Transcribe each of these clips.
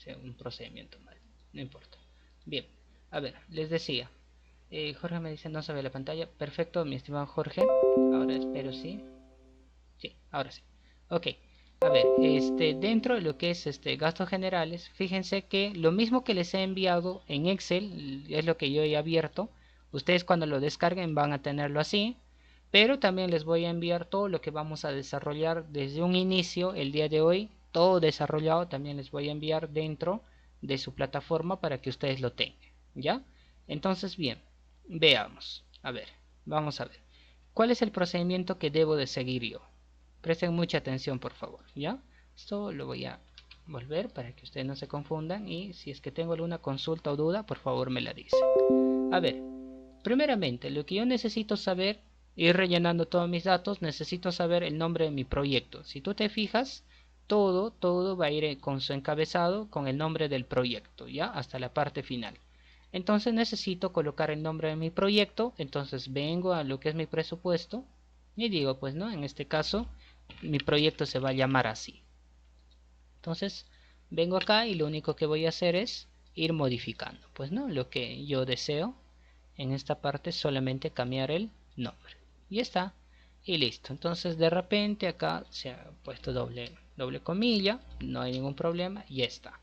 sea un procedimiento mal, no importa. Bien, a ver, les decía, Jorge me dice no se ve la pantalla. Perfecto, mi estimado Jorge. Ahora espero sí. Sí, ahora sí. Ok. A ver, dentro de lo que es gastos generales, fíjense que lo mismo que les he enviado en Excel es lo que yo he abierto. Ustedes cuando lo descarguen van a tenerlo así, pero también les voy a enviar todo lo que vamos a desarrollar desde un inicio el día de hoy, todo desarrollado también les voy a enviar dentro de su plataforma para que ustedes lo tengan, ¿ya? Entonces, bien, veamos. A ver, vamos a ver. ¿Cuál es el procedimiento que debo de seguir yo? Presten mucha atención, por favor, ¿ya? Esto lo voy a volver para que ustedes no se confundan y si es que tengo alguna consulta o duda, por favor me la dicen. A ver, primeramente, lo que yo necesito saber, ir rellenando todos mis datos, necesito saber el nombre de mi proyecto. Si tú te fijas, todo va a ir con su encabezado, con el nombre del proyecto, ¿ya? Hasta la parte final. Entonces necesito colocar el nombre de mi proyecto, entonces vengo a lo que es mi presupuesto y digo, pues no, en este caso mi proyecto se va a llamar así. Entonces vengo acá y lo único que voy a hacer es ir modificando, pues no, lo que yo deseo en esta parte solamente cambiar el nombre y está y listo. Entonces de repente acá se ha puesto doble comilla, no hay ningún problema y ya está.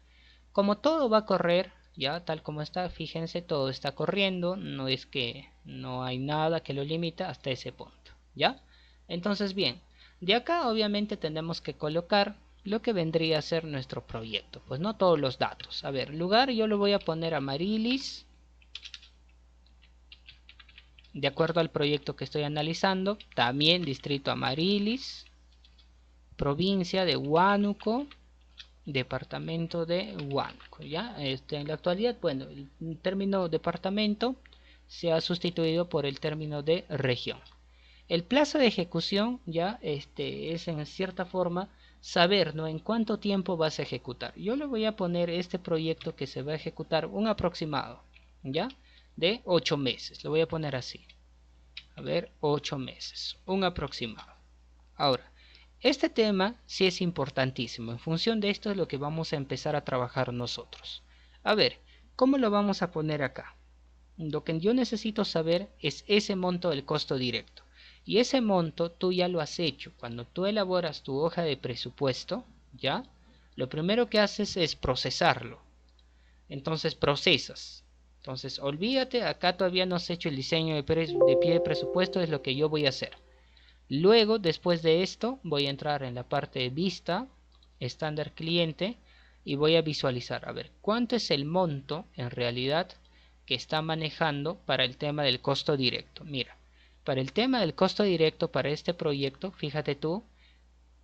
Como todo va a correr ya tal como está, fíjense, todo está corriendo, no es que no hay nada que lo limita hasta ese punto, ¿ya? Entonces bien, de acá obviamente tenemos que colocar lo que vendría a ser nuestro proyecto, pues no todos los datos. A ver, lugar yo lo voy a poner Amarilis, de acuerdo al proyecto que estoy analizando. También distrito Amarilis, provincia de Huánuco, departamento de Huánuco, ¿ya? En la actualidad, bueno, el término departamento se ha sustituido por el término de región. El plazo de ejecución ya es en cierta forma saber, ¿no?, en cuánto tiempo vas a ejecutar. Yo le voy a poner este proyecto que se va a ejecutar un aproximado, ¿ya? De 8 meses, lo voy a poner así. A ver, 8 meses, un aproximado. Ahora, este tema sí es importantísimo. En función de esto es lo que vamos a empezar a trabajar nosotros. A ver, ¿cómo lo vamos a poner acá? Lo que yo necesito saber es ese monto del costo directo. Y ese monto tú ya lo has hecho. Cuando tú elaboras tu hoja de presupuesto, ¿ya? Lo primero que haces es procesarlo. Entonces procesas. Entonces olvídate, acá todavía no has hecho el diseño de pie de presupuesto, es lo que yo voy a hacer. Luego, después de esto, voy a entrar en la parte de vista, estándar cliente, y voy a visualizar, a ver, cuánto es el monto en realidad que está manejando para el tema del costo directo. Mira, para el tema del costo directo para este proyecto, fíjate tú,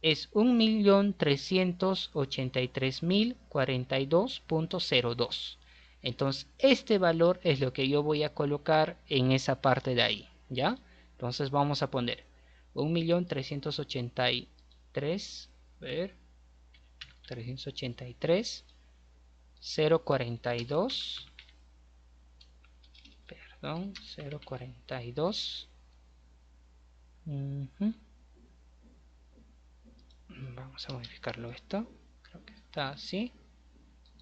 es 1.383.042.02. Entonces, este valor es lo que yo voy a colocar en esa parte de ahí, ¿ya? Entonces vamos a poner 1.383, a ver, 383.042, perdón, 042. Vamos a modificarlo esto, creo que está así,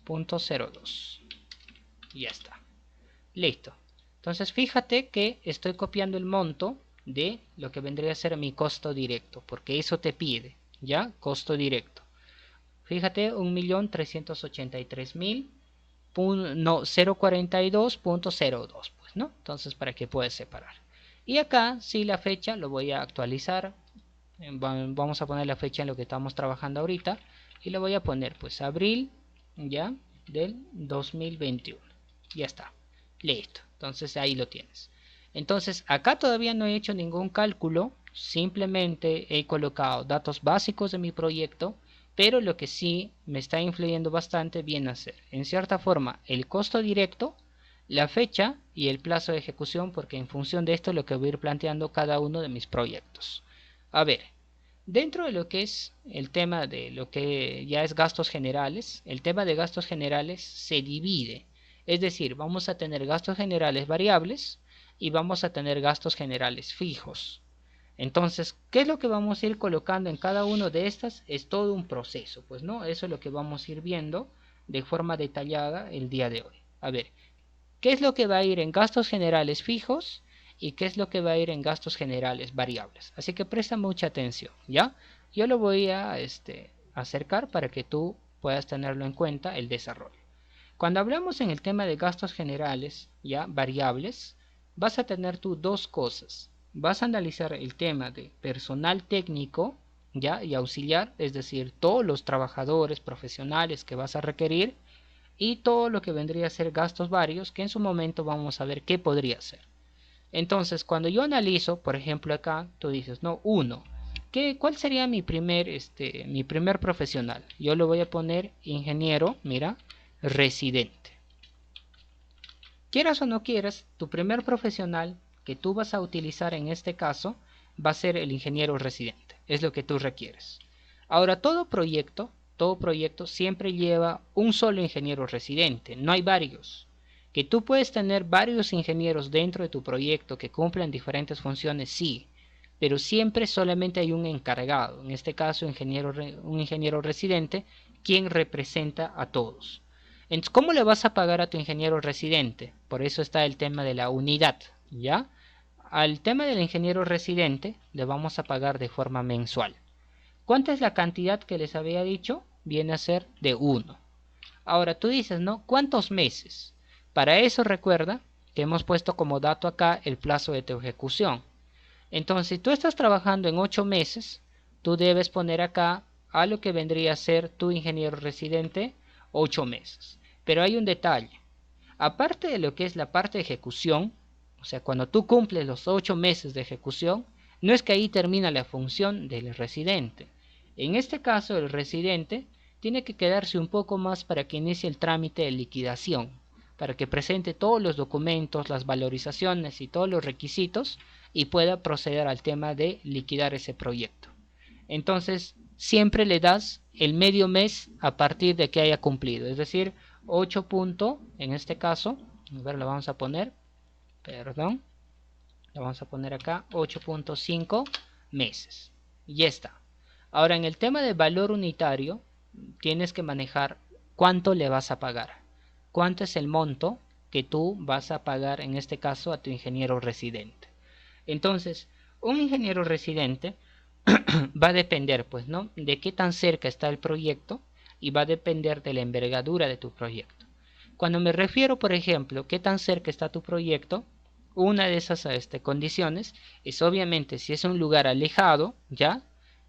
.02. Y ya está, listo. Entonces fíjate que estoy copiando el monto de lo que vendría a ser mi costo directo, porque eso te pide, ¿ya? Costo directo. Fíjate, 1.383.000, no, 042.02, pues, ¿no? Entonces, para que puedas separar. Y acá, sí, la fecha lo voy a actualizar. Vamos a poner la fecha en lo que estamos trabajando ahorita. Y le voy a poner, pues, abril, ya, del 2021. Ya está. Listo. Entonces, ahí lo tienes. Entonces, acá todavía no he hecho ningún cálculo. Simplemente he colocado datos básicos de mi proyecto. Pero lo que sí me está influyendo bastante viene a ser, en cierta forma, el costo directo, la fecha y el plazo de ejecución, porque en función de esto es lo que voy a ir planteando cada uno de mis proyectos. A ver, dentro de lo que es el tema de lo que ya es gastos generales, el tema de gastos generales se divide. Es decir, vamos a tener gastos generales variables y vamos a tener gastos generales fijos. Entonces, ¿qué es lo que vamos a ir colocando en cada uno de estas? Es todo un proceso, pues, ¿no? Eso es lo que vamos a ir viendo de forma detallada el día de hoy. A ver, ¿qué es lo que va a ir en gastos generales fijos y qué es lo que va a ir en gastos generales variables? Así que presta mucha atención, ¿ya? Yo lo voy a acercar para que tú puedas tenerlo en cuenta el desarrollo. Cuando hablamos en el tema de gastos generales, ya variables, vas a tener tú dos cosas. Vas a analizar el tema de personal técnico, ya, y auxiliar, es decir, todos los trabajadores profesionales que vas a requerir, y todo lo que vendría a ser gastos varios, que en su momento vamos a ver qué podría ser. Entonces, cuando yo analizo, por ejemplo acá, tú dices, no, uno, ¿cuál sería mi primer profesional? Yo lo voy a poner ingeniero, mira, residente. Quieras o no quieras, tu primer profesional que tú vas a utilizar en este caso va a ser el ingeniero residente, es lo que tú requieres. Ahora, todo proyecto siempre lleva un solo ingeniero residente, no hay varios. Que tú puedes tener varios ingenieros dentro de tu proyecto que cumplan diferentes funciones, sí, pero siempre solamente hay un encargado, en este caso un ingeniero residente, quien representa a todos. Entonces, ¿cómo le vas a pagar a tu ingeniero residente? Por eso está el tema de la unidad, ¿ya? Al tema del ingeniero residente le vamos a pagar de forma mensual. ¿Cuánta es la cantidad que les había dicho? Viene a ser de 1. Ahora tú dices, ¿no? ¿Cuántos meses? Para eso recuerda que hemos puesto como dato acá el plazo de tu ejecución. Entonces, si tú estás trabajando en 8 meses, tú debes poner acá a lo que vendría a ser tu ingeniero residente 8 meses. Pero hay un detalle. Aparte de lo que es la parte de ejecución, o sea, cuando tú cumples los 8 meses de ejecución, no es que ahí termina la función del residente. En este caso, el residente tiene que quedarse un poco más para que inicie el trámite de liquidación, para que presente todos los documentos, las valorizaciones y todos los requisitos y pueda proceder al tema de liquidar ese proyecto. Entonces, siempre le das el medio mes a partir de que haya cumplido, es decir, 8 puntos, en este caso, a ver, lo vamos a poner, perdón, lo vamos a poner acá, 8.5 meses. Y ya está. Ahora, en el tema de valor unitario, tienes que manejar cuánto le vas a pagar. Cuánto es el monto que tú vas a pagar, en este caso, a tu ingeniero residente. Entonces, un ingeniero residente va a depender, pues, ¿no? De qué tan cerca está el proyecto y va a depender de la envergadura de tu proyecto. Cuando me refiero, por ejemplo, qué tan cerca está tu proyecto, una de esas condiciones es obviamente si es un lugar alejado, ya,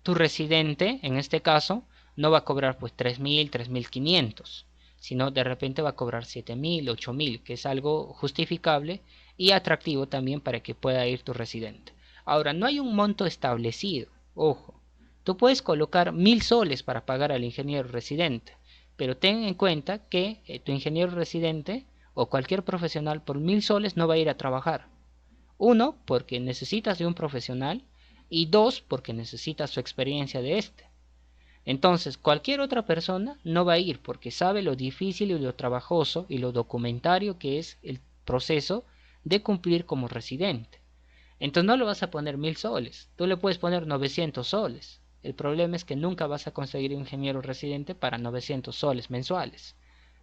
tu residente, en este caso, no va a cobrar pues 3.000, 3.500, sino de repente va a cobrar 7.000, 8.000, que es algo justificable y atractivo también para que pueda ir tu residente. Ahora, no hay un monto establecido, ojo, tú puedes colocar 1.000 soles para pagar al ingeniero residente, pero ten en cuenta que tu ingeniero residente o cualquier profesional por 1.000 soles no va a ir a trabajar. Uno, porque necesitas de un profesional, y dos, porque necesitas su experiencia de este. Entonces, cualquier otra persona no va a ir porque sabe lo difícil y lo trabajoso y lo documentario que es el proceso de cumplir como residente. Entonces no le vas a poner 1.000 soles, tú le puedes poner 900 soles. El problema es que nunca vas a conseguir un ingeniero residente para 900 soles mensuales.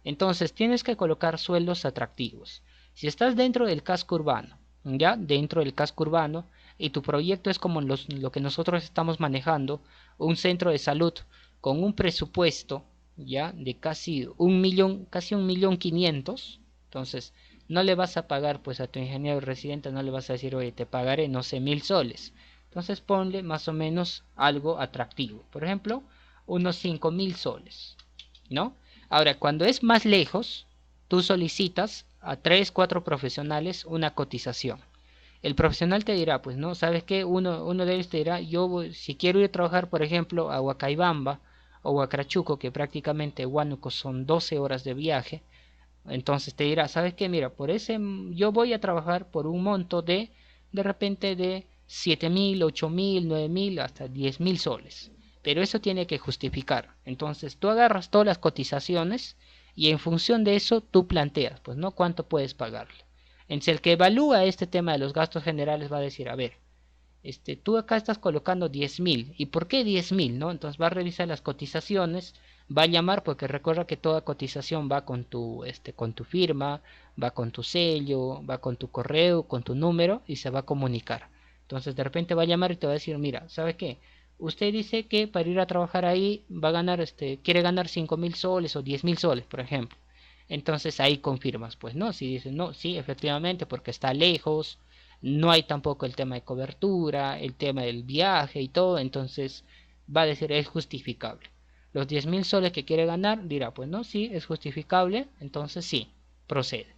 Entonces tienes que colocar sueldos atractivos. Si estás dentro del casco urbano, ya dentro del casco urbano, y tu proyecto es como lo que nosotros estamos manejando, un centro de salud con un presupuesto ya de casi 1.500.000, entonces no le vas a pagar pues a tu ingeniero residente, no le vas a decir, oye, te pagaré, no sé, 1.000 soles. Entonces ponle más o menos algo atractivo, por ejemplo, unos 5.000 soles, ¿no? Ahora, cuando es más lejos, tú solicitas a 3, 4 profesionales una cotización. El profesional te dirá, pues no, ¿sabes qué? Uno de ellos te dirá, si quiero ir a trabajar, por ejemplo, a Huacaibamba o Huacrachuco, que prácticamente Huánuco son 12 horas de viaje, entonces te dirá, ¿sabes qué? Mira, yo voy a trabajar por un monto de repente de 7.000, 8.000, 9.000, hasta 10.000 soles. Pero eso tiene que justificar. Entonces tú agarras todas las cotizaciones y en función de eso tú planteas, pues, ¿no? ¿Cuánto puedes pagarle? Entonces el que evalúa este tema de los gastos generales va a decir, a ver, tú acá estás colocando 10.000, ¿y por qué 10.000, no? Entonces va a revisar las cotizaciones, va a llamar porque recuerda que toda cotización va con tu firma, va con tu sello, va con tu correo, con tu número y se va a comunicar. Entonces de repente va a llamar y te va a decir, mira, ¿sabe qué? Usted dice que para ir a trabajar ahí va a ganar, quiere ganar 5.000 soles o 10.000 soles, por ejemplo. Entonces ahí confirmas, pues no, si dices, no, sí, efectivamente, porque está lejos, no hay tampoco el tema de cobertura, el tema del viaje y todo, entonces va a decir, es justificable. Los 10.000 soles que quiere ganar, dirá, pues no, sí, es justificable, entonces sí, procede.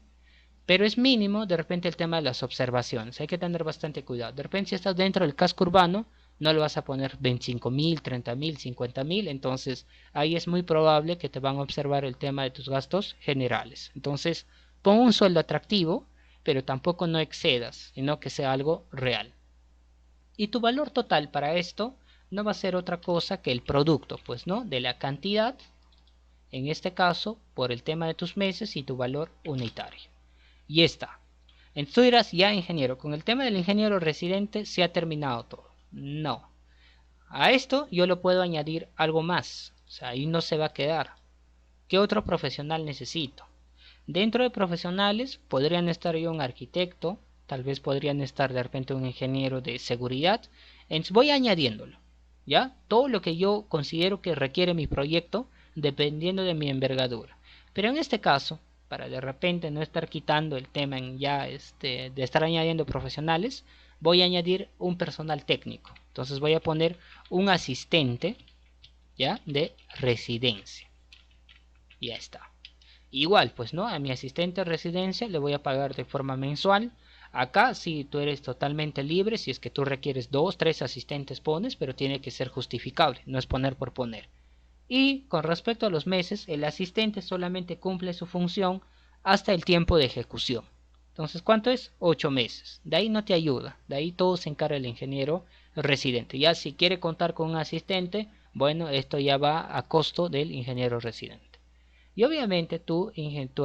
Pero es mínimo de repente el tema de las observaciones, hay que tener bastante cuidado. De repente si estás dentro del casco urbano, no le vas a poner 25.000, 30.000, 50.000, entonces ahí es muy probable que te van a observar el tema de tus gastos generales. Entonces pon un sueldo atractivo, pero tampoco no excedas, sino que sea algo real. Y tu valor total para esto no va a ser otra cosa que el producto, pues no, de la cantidad, en este caso, por el tema de tus meses y tu valor unitario. Y está. Entonces tú dirás, ya ingeniero, con el tema del ingeniero residente se ha terminado todo. No. A esto yo lo puedo añadir algo más. O sea, ahí no se va a quedar. ¿Qué otro profesional necesito? Dentro de profesionales podrían estar yo un arquitecto, tal vez podrían estar de repente un ingeniero de seguridad. Entonces voy añadiéndolo. ¿Ya? Todo lo que yo considero que requiere mi proyecto dependiendo de mi envergadura. Pero en este caso, para de repente no estar quitando el tema en ya de estar añadiendo profesionales, voy a añadir un personal técnico. Entonces voy a poner un asistente, ¿ya? De residencia. Ya está. Igual, pues no, a mi asistente de residencia le voy a pagar de forma mensual. Acá sí tú eres totalmente libre, si es que tú requieres 2, 3 asistentes pones, pero tiene que ser justificable, no es poner por poner. Y con respecto a los meses, el asistente solamente cumple su función hasta el tiempo de ejecución. Entonces, ¿cuánto es? 8 meses. De ahí no te ayuda, de ahí todo se encarga el ingeniero residente. Ya si quiere contar con un asistente, bueno, esto ya va a costo del ingeniero residente. Y obviamente tu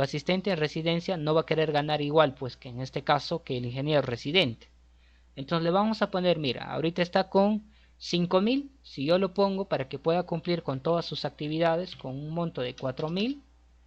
asistente en residencia no va a querer ganar igual, pues que en este caso que el ingeniero residente. Entonces le vamos a poner, mira, ahorita está con 5.000, si yo lo pongo para que pueda cumplir con todas sus actividades con un monto de 4.000,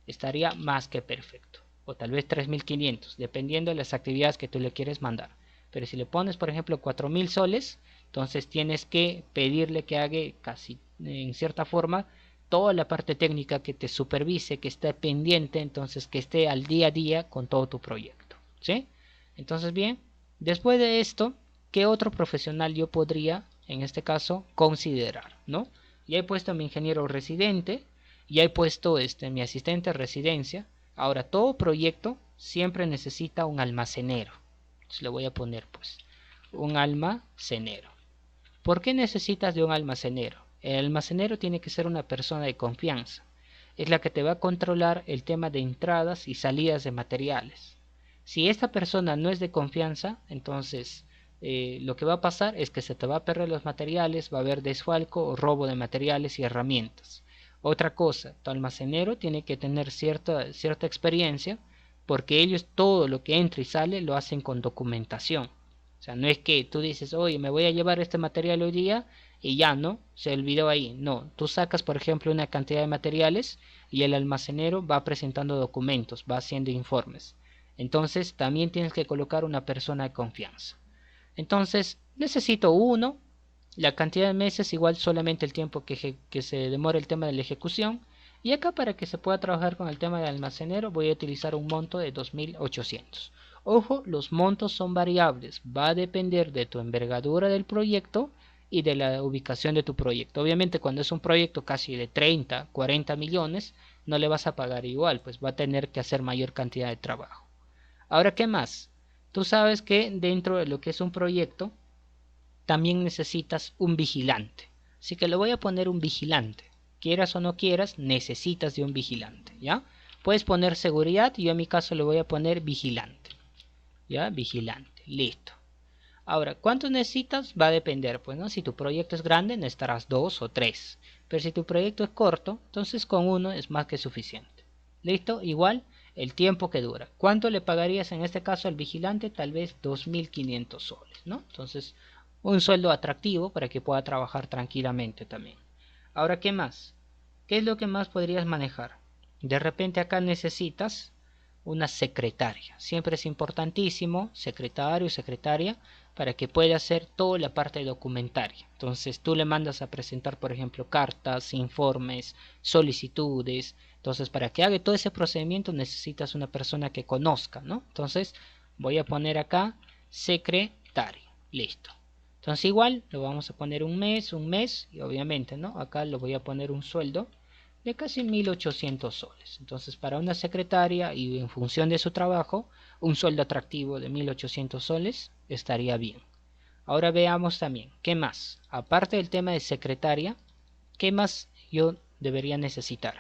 estaría más que perfecto. O tal vez 3.500, dependiendo de las actividades que tú le quieres mandar. Pero si le pones, por ejemplo, 4.000 soles, entonces tienes que pedirle que haga casi, en cierta forma, toda la parte técnica, que te supervise, que esté pendiente, entonces que esté al día a día con todo tu proyecto. ¿Sí? Entonces, bien, después de esto, ¿qué otro profesional yo podría, en este caso, considerar? ¿No? Ya he puesto a mi ingeniero residente, ya he puesto mi asistente de residencia. Ahora, todo proyecto siempre necesita un almacenero. Entonces le voy a poner, pues, un almacenero. ¿Por qué necesitas de un almacenero? El almacenero tiene que ser una persona de confianza. Es la que te va a controlar el tema de entradas y salidas de materiales. Si esta persona no es de confianza, entonces lo que va a pasar es que se te va a perder los materiales, va a haber desfalco o robo de materiales y herramientas. Otra cosa, tu almacenero tiene que tener cierta experiencia, porque ellos todo lo que entra y sale lo hacen con documentación. O sea, no es que tú dices, oye, me voy a llevar este material hoy día y ya, ¿no? Se olvidó ahí. No, tú sacas, por ejemplo, una cantidad de materiales y el almacenero va presentando documentos, va haciendo informes. Entonces, también tienes que colocar una persona de confianza. Entonces, necesito uno, la cantidad de meses igual solamente el tiempo que se demora el tema de la ejecución. Y acá para que se pueda trabajar con el tema del almacenero voy a utilizar un monto de 2.800. Ojo, los montos son variables, va a depender de tu envergadura del proyecto y de la ubicación de tu proyecto. Obviamente cuando es un proyecto casi de 30, 40 millones, no le vas a pagar igual, pues va a tener que hacer mayor cantidad de trabajo. Ahora, ¿qué más? Tú sabes que dentro de lo que es un proyecto, también necesitas un vigilante. Así que le voy a poner un vigilante. Quieras o no quieras, necesitas de un vigilante, ¿ya? Puedes poner seguridad y yo en mi caso le voy a poner vigilante. ¿Ya? Vigilante. Listo. Ahora, ¿cuántos necesitas? Va a depender, pues, ¿no? Si tu proyecto es grande, necesitarás 2 o 3. Pero si tu proyecto es corto, entonces con uno es más que suficiente. ¿Listo? Igual, el tiempo que dura. ¿Cuánto le pagarías en este caso al vigilante? Tal vez 2.500 soles, ¿no? Entonces, un sueldo atractivo para que pueda trabajar tranquilamente también. Ahora, ¿qué más? ¿Qué es lo que más podrías manejar? De repente acá necesitas una secretaria. Siempre es importantísimo, secretario, secretaria, para que pueda hacer toda la parte documentaria. Entonces tú le mandas a presentar, por ejemplo, cartas, informes, solicitudes. Entonces para que haga todo ese procedimiento necesitas una persona que conozca, ¿no? Entonces voy a poner acá secretaria. Listo. Entonces igual lo vamos a poner un mes y obviamente, ¿no? Acá lo voy a poner un sueldo de casi 1800 soles. Entonces para una secretaria y en función de su trabajo, un sueldo atractivo de 1800 soles estaría bien. Ahora veamos también, ¿qué más? Aparte del tema de secretaria, ¿qué más yo debería necesitar?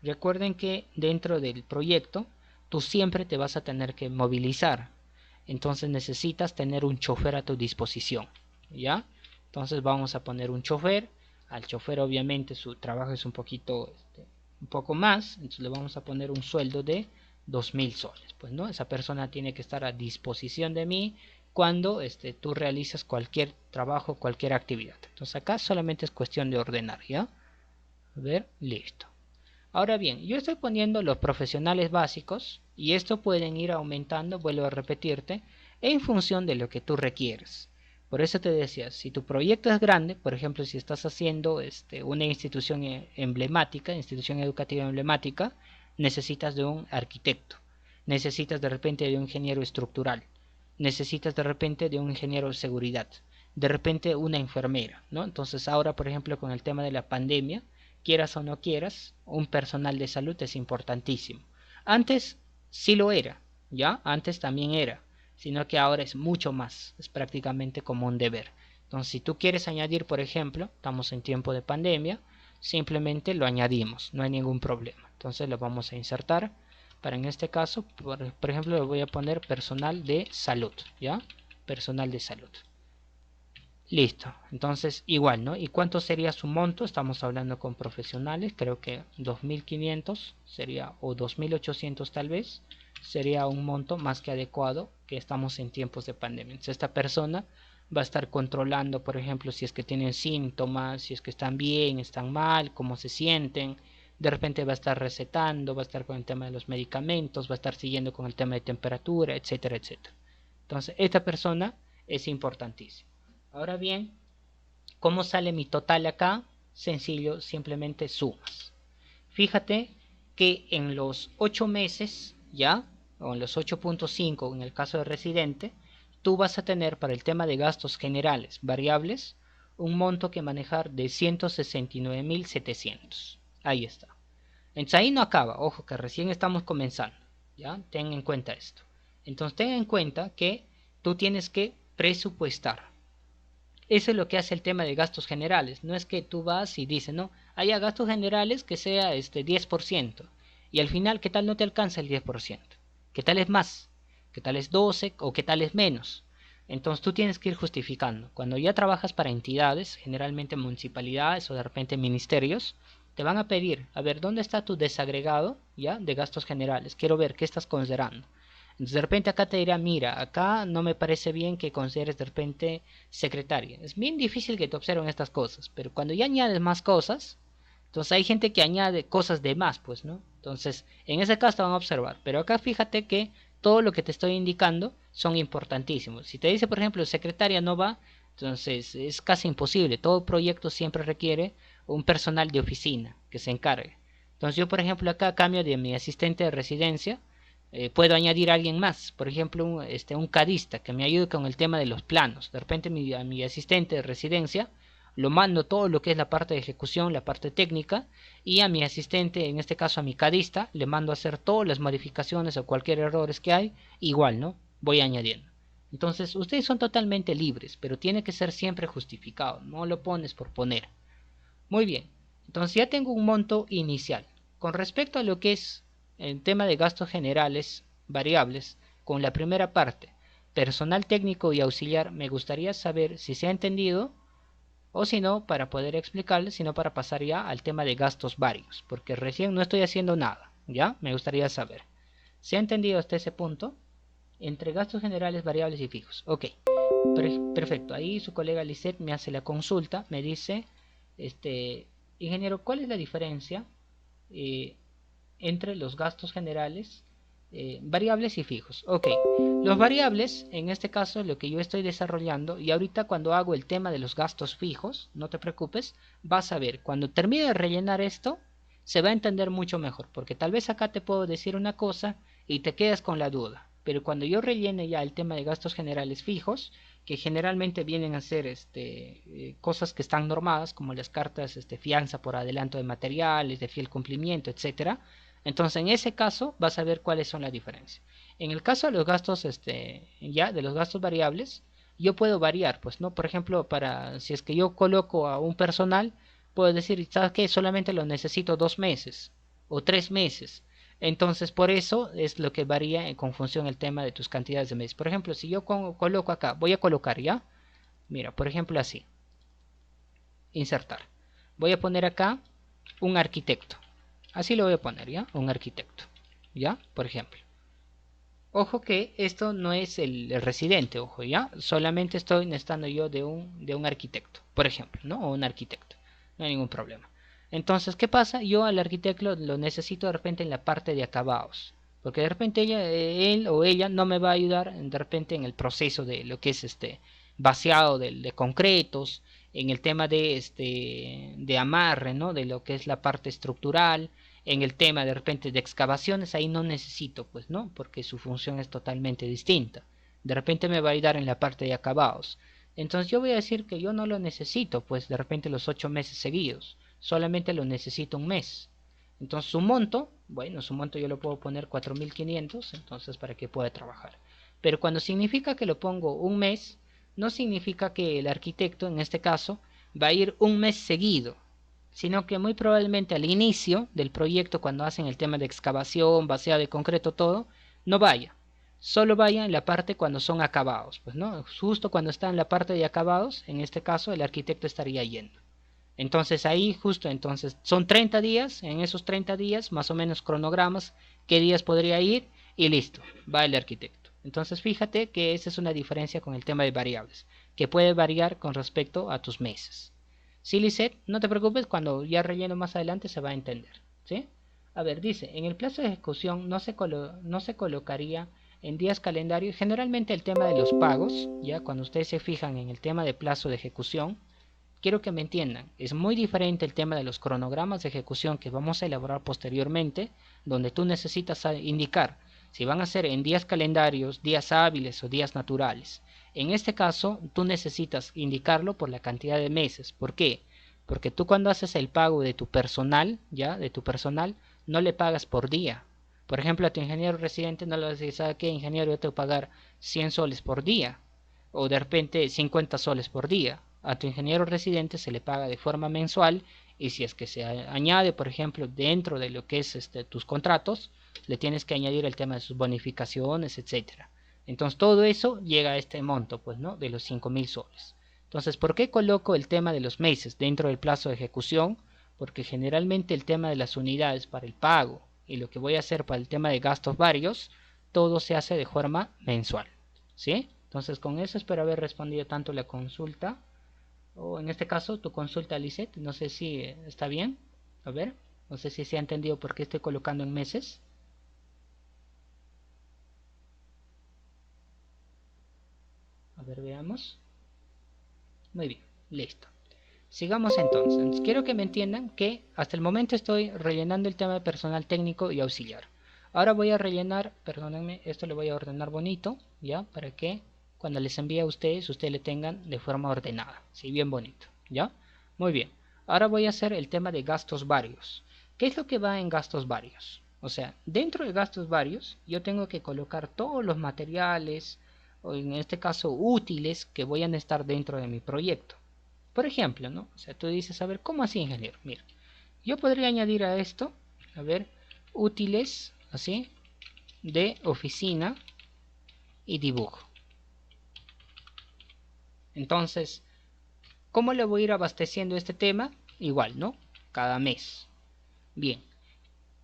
Recuerden que dentro del proyecto tú siempre te vas a tener que movilizar. Entonces necesitas tener un chofer a tu disposición. ¿Ya? Entonces vamos a poner un chofer. Al chofer obviamente su trabajo es un poco más. Entonces le vamos a poner un sueldo de 2000 soles. Pues no, esa persona tiene que estar a disposición de mí cuando tú realizas cualquier trabajo, cualquier actividad. Entonces acá solamente es cuestión de ordenar, ¿ya? A ver, listo. Ahora bien, yo estoy poniendo los profesionales básicos y esto pueden ir aumentando, vuelvo a repetirte, en función de lo que tú requieres. Por eso te decía, si tu proyecto es grande, por ejemplo, si estás haciendo una institución emblemática, institución educativa emblemática, necesitas de un arquitecto, necesitas de repente de un ingeniero estructural, necesitas de repente de un ingeniero de seguridad, de repente una enfermera, ¿no? Entonces ahora, por ejemplo, con el tema de la pandemia, quieras o no quieras, un personal de salud es importantísimo. Antes sí lo era, ¿ya? Antes también era, sino que ahora es mucho más, es prácticamente como un deber. Entonces, si tú quieres añadir, por ejemplo, estamos en tiempo de pandemia, simplemente lo añadimos, no hay ningún problema. Entonces lo vamos a insertar, para en este caso, por ejemplo, le voy a poner personal de salud, ¿ya? Personal de salud. Listo, entonces igual, ¿no? ¿Y cuánto sería su monto? Estamos hablando con profesionales, creo que 2500 sería, o 2800 tal vez, sería un monto más que adecuado, que estamos en tiempos de pandemia. Entonces esta persona va a estar controlando, por ejemplo, si es que tienen síntomas, si es que están bien, están mal, cómo se sienten. De repente va a estar recetando, va a estar con el tema de los medicamentos, va a estar siguiendo con el tema de temperatura, etcétera, etcétera. Entonces esta persona es importantísima. Ahora bien, ¿cómo sale mi total acá? Sencillo, simplemente sumas. Fíjate que en los 8 meses, ¿ya? O en los 8.5 en el caso de residente, tú vas a tener para el tema de gastos generales variables un monto que manejar de 169.700. Ahí está. Entonces ahí no acaba, ojo que recién estamos comenzando, ¿ya? Ten en cuenta esto. Entonces ten en cuenta que tú tienes que presupuestar. Eso es lo que hace el tema de gastos generales. No es que tú vas y dices, no, haya gastos generales que sea 10%. Y al final, ¿qué tal no te alcanza el 10%? ¿Qué tal es más? ¿Qué tal es 12 o qué tal es menos? Entonces tú tienes que ir justificando. Cuando ya trabajas para entidades, generalmente municipalidades o de repente ministerios, te van a pedir, a ver, ¿dónde está tu desagregado ya de gastos generales? Quiero ver qué estás considerando. Entonces de repente acá te dirá, mira, acá no me parece bien que consideres de repente secretaria. Es bien difícil que te observen estas cosas, pero cuando ya añades más cosas, entonces hay gente que añade cosas de más, pues, ¿no? Entonces, en ese caso te van a observar. Pero acá fíjate que todo lo que te estoy indicando son importantísimos. Si te dice, por ejemplo, secretaria no va, entonces es casi imposible. Todo proyecto siempre requiere un personal de oficina que se encargue. Entonces yo, por ejemplo, acá a cambio de mi asistente de residencia, puedo añadir a alguien más, por ejemplo, un cadista que me ayude con el tema de los planos. De repente a mi asistente de residencia lo mando todo lo que es la parte de ejecución, la parte técnica, y a mi asistente, en este caso a mi cadista, le mando a hacer todas las modificaciones o cualquier errores que hay, igual, ¿no? Voy añadiendo. Entonces, ustedes son totalmente libres, pero tiene que ser siempre justificado, no lo pones por poner. Muy bien, entonces ya tengo un monto inicial. Con respecto a lo que es el tema de gastos generales variables, con la primera parte, personal técnico y auxiliar, me gustaría saber si se ha entendido o si no, para poder explicarles, sino para pasar ya al tema de gastos varios, porque recién no estoy haciendo nada, ¿ya? Me gustaría saber. ¿Se ha entendido hasta ese punto? Entre gastos generales, variables y fijos. Ok, perfecto. Ahí su colega Lisette me hace la consulta, me dice, este, Ingeniero, ¿cuál es la diferencia entre los gastos generales, variables y fijos? Ok, los variables, en este caso, lo que yo estoy desarrollando, y ahorita cuando hago el tema de los gastos fijos, no te preocupes, vas a ver, cuando termine de rellenar esto, se va a entender mucho mejor, porque tal vez acá te puedo decir una cosa y te quedas con la duda, pero cuando yo rellene ya el tema de gastos generales fijos, que generalmente vienen a ser cosas que están normadas, como las cartas fianza por adelanto de materiales, de fiel cumplimiento, etcétera. Entonces, en ese caso, vas a ver cuáles son las diferencias. En el caso de los gastos, ya de los gastos variables, yo puedo variar, pues, ¿no? Por ejemplo, para si es que yo coloco a un personal, puedo decir, ¿sabes qué? Solamente lo necesito 2 meses o 3 meses. Entonces, por eso es lo que varía en conjunción el tema de tus cantidades de meses. Por ejemplo, si yo coloco acá, voy a colocar ya, mira, por ejemplo así, insertar. Voy a poner acá un arquitecto. Así lo voy a poner ya, un arquitecto. ¿Ya? Por ejemplo. Ojo que esto no es el residente, ojo, ¿ya? Solamente estoy necesitando yo de un arquitecto, por ejemplo, ¿no? O un arquitecto. No hay ningún problema. Entonces, ¿qué pasa? Yo al arquitecto lo necesito de repente en la parte de acabados. Porque de repente él o ella no me va a ayudar de repente en el proceso de lo que es vaciado de concretos, en el tema de amarre, ¿no? De lo que es la parte estructural, en el tema de repente de excavaciones, ahí no necesito, pues no, porque su función es totalmente distinta. De repente me va a ayudar en la parte de acabados. Entonces yo voy a decir que yo no lo necesito, pues de repente los 8 meses seguidos, solamente lo necesito un mes. Entonces su monto, bueno, su monto yo lo puedo poner 4.500, entonces para que pueda trabajar. Pero cuando significa que lo pongo un mes, no significa que el arquitecto, en este caso, va a ir un mes seguido, sino que muy probablemente al inicio del proyecto, cuando hacen el tema de excavación, vaciado de concreto, todo, no vaya. Solo vaya en la parte cuando son acabados, pues no, justo cuando está en la parte de acabados, en este caso el arquitecto estaría yendo. Entonces ahí justo, entonces son 30 días, en esos 30 días, más o menos cronogramas, qué días podría ir y listo, va el arquitecto. Entonces fíjate que esa es una diferencia con el tema de variables, que puede variar con respecto a tus meses. Sí, Lisette, no te preocupes, cuando ya relleno más adelante se va a entender, ¿sí? A ver, dice, en el plazo de ejecución no se colocaría en días calendarios, generalmente el tema de los pagos, ya cuando ustedes se fijan en el tema de plazo de ejecución, quiero que me entiendan, es muy diferente el tema de los cronogramas de ejecución que vamos a elaborar posteriormente, donde tú necesitas indicar si van a ser en días calendarios, días hábiles o días naturales. En este caso, tú necesitas indicarlo por la cantidad de meses. ¿Por qué? Porque tú cuando haces el pago de tu personal, ya, de tu personal, no le pagas por día. Por ejemplo, a tu ingeniero residente no le vas a decir, ¿sabe qué, ingeniero? Yo te voy a pagar 100 soles por día. O de repente 50 soles por día. A tu ingeniero residente se le paga de forma mensual y si es que se añade, por ejemplo, dentro de lo que es tus contratos, le tienes que añadir el tema de sus bonificaciones, etcétera. Entonces todo eso llega a este monto, pues, ¿no? De los 5.000 soles. Entonces, ¿por qué coloco el tema de los meses dentro del plazo de ejecución? Porque generalmente el tema de las unidades para el pago y lo que voy a hacer para el tema de gastos varios, todo se hace de forma mensual, ¿sí? Entonces con eso espero haber respondido tanto la consulta, o en este caso tu consulta, Lisette, no sé si está bien, a ver, no sé si se ha entendido por qué estoy colocando en meses. A ver, veamos. Muy bien, listo. Sigamos entonces. Quiero que me entiendan que hasta el momento estoy rellenando el tema de personal técnico y auxiliar. Ahora voy a rellenar, perdónenme, esto lo voy a ordenar bonito, ¿ya? Para que cuando les envíe a ustedes le tengan de forma ordenada, ¿sí? Bien bonito, ¿ya? Muy bien. Ahora voy a hacer el tema de gastos varios. ¿Qué es lo que va en gastos varios? O sea, dentro de gastos varios, yo tengo que colocar todos los materiales, o en este caso útiles, que voy a estar dentro de mi proyecto. Por ejemplo, ¿no? O sea, tú dices, a ver, ¿cómo así, ingeniero? Mira, yo podría añadir a esto, a ver, útiles, así, de oficina y dibujo. Entonces, ¿cómo le voy a ir abasteciendo este tema? Igual, ¿no? Cada mes. Bien.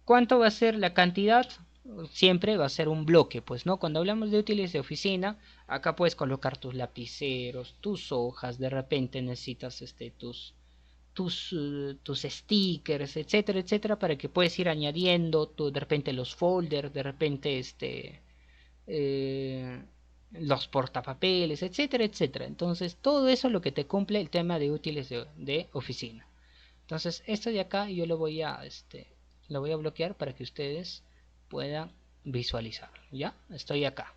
¿Cuánto va a ser la cantidad? Siempre va a ser un bloque, pues, ¿no? Cuando hablamos de útiles de oficina, acá puedes colocar tus lapiceros, tus hojas, de repente necesitas tus tus stickers, etcétera, etcétera, para que puedas ir añadiendo de repente los folders, de repente eh, los portapapeles, etcétera, etcétera. Entonces, todo eso es lo que te cumple el tema de útiles de oficina. Entonces, esto de acá yo lo voy a bloquear para que ustedes puedan visualizar. ¿Ya? Estoy acá.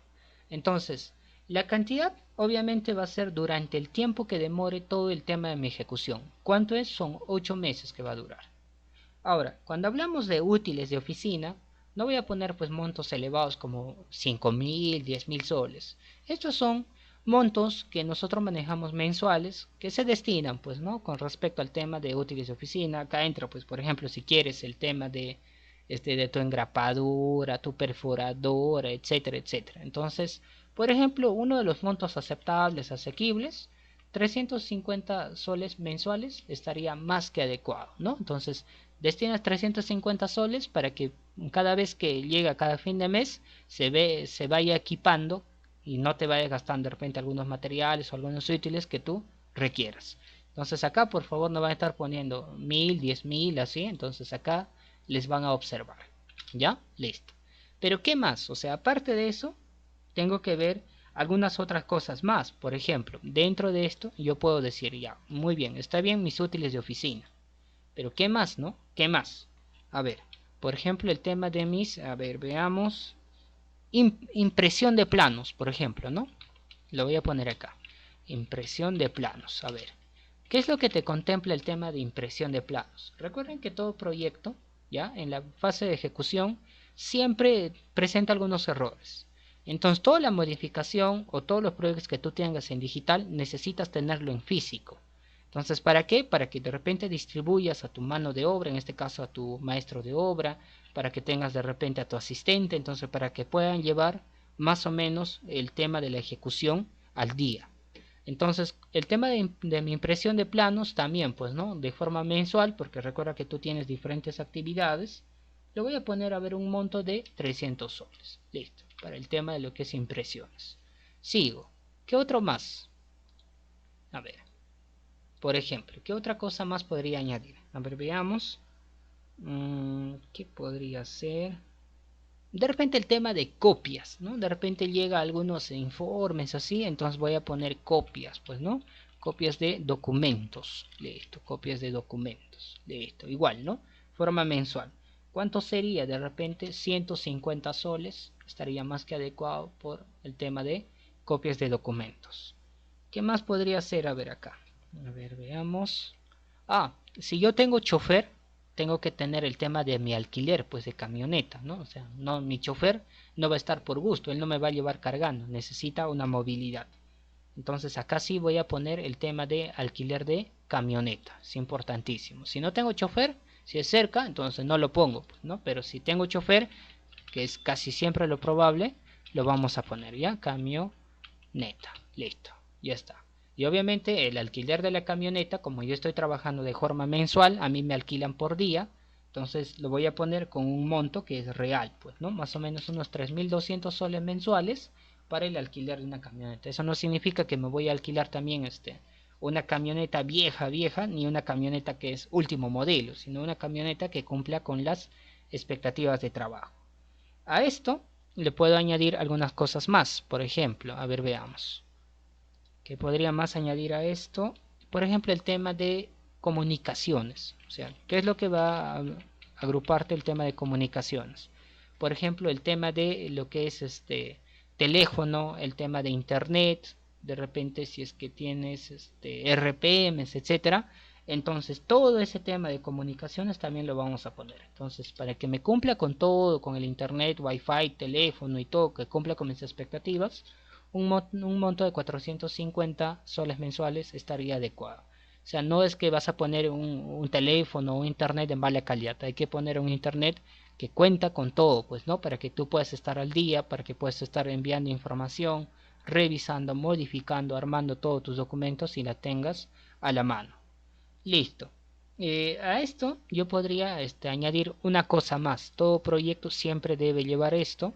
Entonces, la cantidad obviamente va a ser durante el tiempo que demore todo el tema de mi ejecución. ¿Cuánto es? Son 8 meses que va a durar. Ahora, cuando hablamos de útiles de oficina, no voy a poner pues montos elevados como 5.000, 10.000 soles. Estos son montos que nosotros manejamos mensuales que se destinan pues no con respecto al tema de útiles de oficina. Acá entra pues por ejemplo si quieres el tema de tu engrapadura, tu perforadora, etcétera, etcétera. Entonces, por ejemplo, uno de los montos aceptables, asequibles, 350 soles mensuales estaría más que adecuado, ¿no? Entonces, destinas 350 soles para que cada vez que llega cada fin de mes se vaya equipando y no te vaya gastando de repente algunos materiales o algunos útiles que tú requieras. Entonces acá por favor no van a estar poniendo 1000, 10.000 así, entonces acá les van a observar. ¿Ya? Listo. Pero ¿qué más? O sea, aparte de eso, tengo que ver algunas otras cosas más. Por ejemplo, dentro de esto yo puedo decir ya, muy bien, está bien mis útiles de oficina. Pero ¿qué más, no? ¿Qué más? A ver, por ejemplo, el tema de a ver, veamos, impresión de planos, por ejemplo, ¿no? Lo voy a poner acá. Impresión de planos, a ver. ¿Qué es lo que te contempla el tema de impresión de planos? Recuerden que todo proyecto, ya, en la fase de ejecución, siempre presenta algunos errores. Entonces, toda la modificación o todos los proyectos que tú tengas en digital, necesitas tenerlo en físico. Entonces, ¿para qué? Para que de repente distribuyas a tu mano de obra, en este caso a tu maestro de obra, para que tengas de repente a tu asistente, entonces para que puedan llevar más o menos el tema de la ejecución al día. Entonces, el tema de mi impresión de planos también, pues, ¿no? De forma mensual, porque recuerda que tú tienes diferentes actividades, le voy a poner a ver un monto de 300 soles. Listo, para el tema de lo que es impresiones. Sigo. ¿Qué otro más? A ver. Por ejemplo, ¿qué otra cosa más podría añadir? A ver, veamos. ¿Qué podría ser? De repente el tema de copias, ¿no? De repente llega algunos informes así, entonces voy a poner copias, pues, ¿no? Copias de documentos, listo, copias de documentos, listo, igual, ¿no? Forma mensual. ¿Cuánto sería? De repente 150 soles, estaría más que adecuado por el tema de copias de documentos. ¿Qué más podría ser? A ver acá. A ver, veamos. Ah, si yo tengo chofer, tengo que tener el tema de mi alquiler, pues de camioneta, ¿no? O sea, no, mi chofer no va a estar por gusto, él no me va a llevar cargando, necesita una movilidad. Entonces acá sí voy a poner el tema de alquiler de camioneta, es importantísimo. Si no tengo chofer, si es cerca, entonces no lo pongo, pues, ¿no? Pero si tengo chofer, que es casi siempre lo probable, lo vamos a poner, ¿ya? Camioneta, listo, ya está. Y obviamente el alquiler de la camioneta, como yo estoy trabajando de forma mensual, a mí me alquilan por día, entonces lo voy a poner con un monto que es real, pues, ¿no? Más o menos unos 3.200 soles mensuales para el alquiler de una camioneta. Eso no significa que me voy a alquilar también una camioneta vieja, ni una camioneta que es último modelo, sino una camioneta que cumpla con las expectativas de trabajo. A esto le puedo añadir algunas cosas más, por ejemplo, a ver, veamos. ¿Qué podría más añadir a esto? Por ejemplo, el tema de comunicaciones. O sea, ¿qué es lo que va a agruparte el tema de comunicaciones? Por ejemplo, el tema de lo que es teléfono, el tema de internet, de repente si es que tienes RPMs, etcétera. Entonces, todo ese tema de comunicaciones también lo vamos a poner. Entonces, para que me cumpla con todo, con el internet, wifi, teléfono y todo, que cumpla con mis expectativas, un monto de 450 soles mensuales estaría adecuado. O sea, no es que vas a poner un teléfono o un internet de mala calidad, hay que poner un internet que cuenta con todo, pues, ¿no? Para que tú puedas estar al día, para que puedas estar enviando información, revisando, modificando, armando todos tus documentos y la tengas a la mano. Listo. A esto yo podría añadir una cosa más. Todo proyecto siempre debe llevar esto,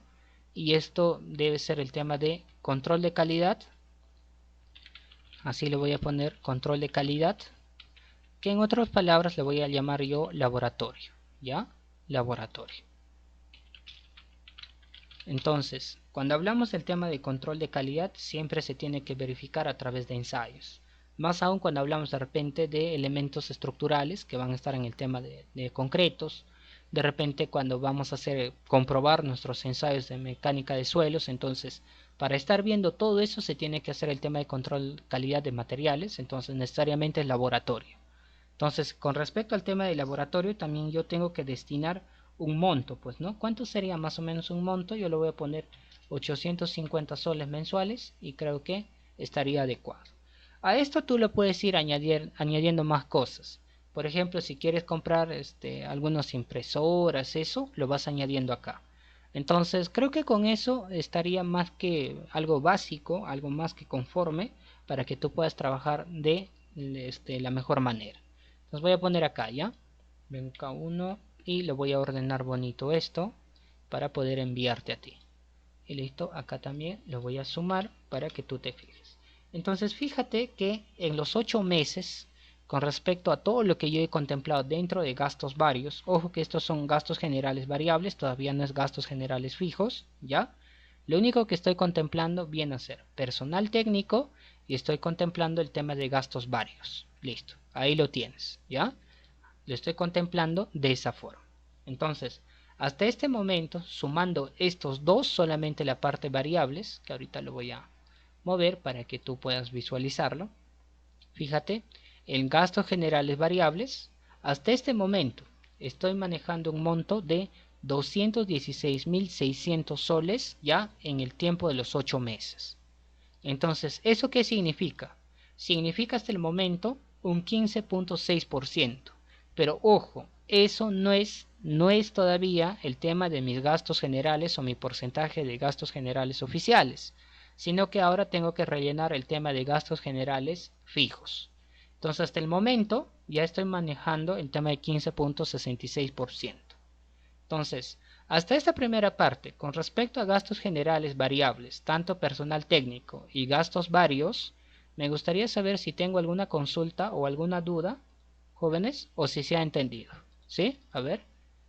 y esto debe ser el tema de control de calidad. Así le voy a poner control de calidad. que en otras palabras le voy a llamar yo laboratorio, ¿ya? Laboratorio. Entonces, cuando hablamos del tema de control de calidad, siempre se tiene que verificar a través de ensayos. Más aún cuando hablamos de repente de elementos estructurales que van a estar en el tema de concretos. De repente cuando vamos a comprobar nuestros ensayos de mecánica de suelos, entonces para estar viendo todo eso se tiene que hacer el tema de control calidad de materiales, entonces necesariamente es laboratorio. Entonces, con respecto al tema del laboratorio, también yo tengo que destinar un monto, pues, ¿no? ¿Cuánto sería más o menos un monto? Yo lo voy a poner 850 soles mensuales y creo que estaría adecuado. A esto tú le puedes ir añadiendo más cosas. Por ejemplo, si quieres comprar algunas impresoras, eso lo vas añadiendo acá. Entonces, creo que con eso estaría más que algo básico, algo más que conforme para que tú puedas trabajar de la mejor manera. Los voy a poner acá, ¿ya? Ven acá uno y lo voy a ordenar bonito esto para poder enviarte a ti. Y listo, acá también lo voy a sumar para que tú te fijes. Entonces fíjate que en los 8 meses, con respecto a todo lo que yo he contemplado dentro de gastos varios, ojo que estos son gastos generales variables, todavía no es gastos generales fijos, ¿ya? Lo único que estoy contemplando viene a ser personal técnico y estoy contemplando el tema de gastos varios. Listo, ahí lo tienes, ¿ya? Lo estoy contemplando de esa forma. Entonces, hasta este momento, sumando estos dos, solamente la parte variables, que ahorita lo voy a mover para que tú puedas visualizarlo. Fíjate, en gastos generales variables, hasta este momento estoy manejando un monto de 216.600 soles ya en el tiempo de los 8 meses. Entonces, ¿eso qué significa? Significa hasta el momento un 15.6%. Pero ojo, eso no es todavía el tema de mis gastos generales o mi porcentaje de gastos generales oficiales, sino que ahora tengo que rellenar el tema de gastos generales fijos. Entonces, hasta el momento ya estoy manejando el tema de 15.66%. Entonces, hasta esta primera parte, con respecto a gastos generales variables, tanto personal técnico y gastos varios, me gustaría saber si tengo alguna consulta o alguna duda, jóvenes, o si se ha entendido. ¿Sí? A ver,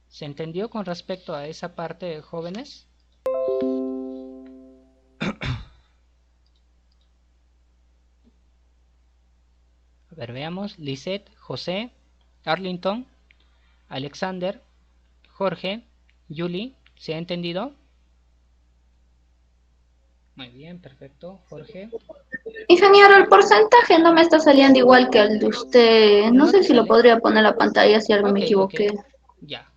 ¿se entendió con respecto a esa parte, jóvenes? A ver, veamos. Lisette, José, Arlington, Alexander, Jorge, Julie, ¿se ha entendido? Muy bien, perfecto. Jorge. Ingeniero, el porcentaje no me está saliendo igual que el de usted. No ¿No sé te si lo sale? podría poner a la pantalla si algo me Ok, ok. equivoqué. Ya.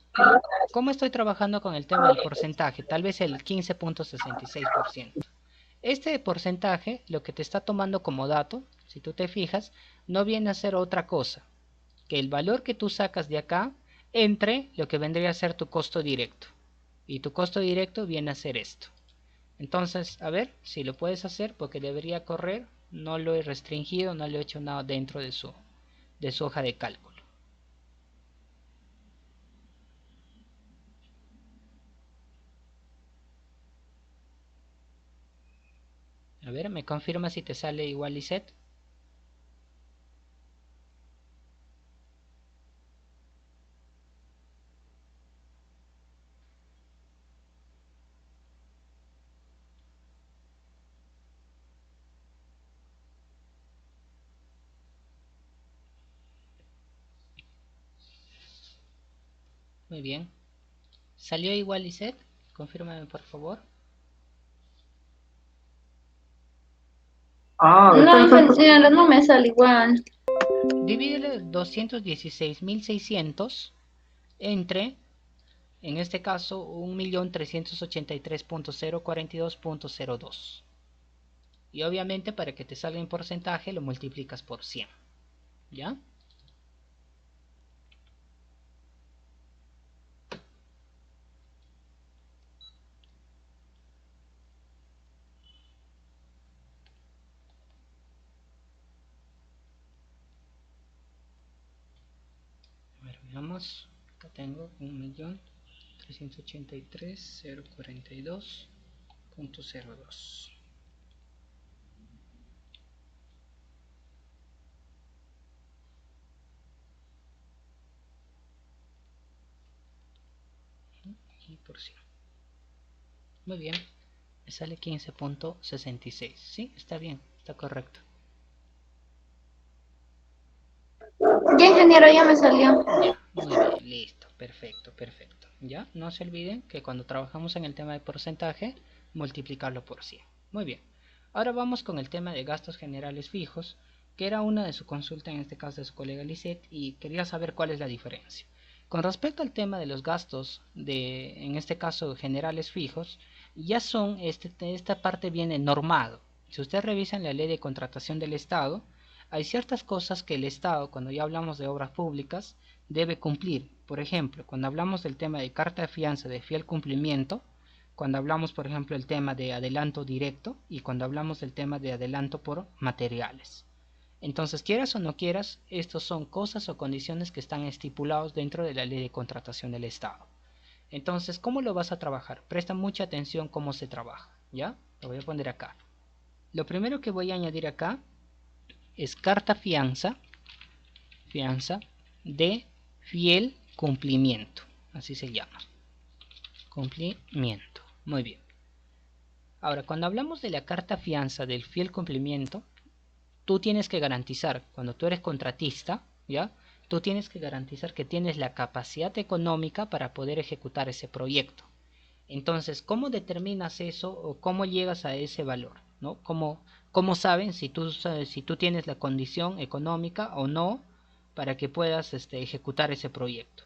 ¿Cómo estoy trabajando con el tema del porcentaje? Tal vez el 15.66%. Este porcentaje, lo que te está tomando como dato, si tú te fijas, no viene a ser otra cosa que el valor que tú sacas de acá entre lo que vendría a ser tu costo directo. Y tu costo directo viene a ser esto. Entonces, a ver si lo puedes hacer porque debería correr. No lo he restringido, no le he hecho nada dentro de su hoja de cálculo. A ver, me confirma si te sale igual, Lisette. Muy bien. ¿Salió igual, Lisette? Confírmame, por favor. No, ingeniero, no me sale igual. Divídele 216.600 entre, en este caso, 1.383.042.02. Y obviamente para que te salga en porcentaje lo multiplicas por 100. ¿Ya? A ver, veamos. Acá tengo 1.383.042.02. y por 100. Muy bien, me sale 15.66. Sí, está bien, está correcto. Ya, ingeniero, ya me salió. Ya, muy bien, listo, perfecto, perfecto. Ya, no se olviden que cuando trabajamos en el tema de porcentaje, multiplicarlo por 100. Muy bien. Ahora vamos con el tema de gastos generales fijos, que era una de su consulta, en este caso de su colega Lisette, y quería saber cuál es la diferencia. Con respecto al tema de los gastos de, en este caso, generales fijos, ya son, esta parte viene normado. Si usted revisa en la ley de contratación del Estado, hay ciertas cosas que el Estado, cuando ya hablamos de obras públicas, debe cumplir. Por ejemplo, cuando hablamos del tema de carta de fianza de fiel cumplimiento, cuando hablamos, por ejemplo, del tema de adelanto directo y cuando hablamos del tema de adelanto por materiales. Entonces, quieras o no quieras, estos son cosas o condiciones que están estipulados dentro de la ley de contratación del Estado. Entonces, ¿cómo lo vas a trabajar? Presta mucha atención cómo se trabaja, ¿ya? Lo voy a poner acá. Lo primero que voy a añadir acá es carta fianza de fiel cumplimiento, así se llama, cumplimiento. Muy bien. Ahora, cuando hablamos de la carta fianza del fiel cumplimiento, tú tienes que garantizar, cuando tú eres contratista, ¿ya? Tú tienes que garantizar que tienes la capacidad económica para poder ejecutar ese proyecto. Entonces, ¿cómo determinas eso o cómo llegas a ese valor? ¿No? ¿Cómo saben si tú tienes la condición económica o no para que puedas ejecutar ese proyecto?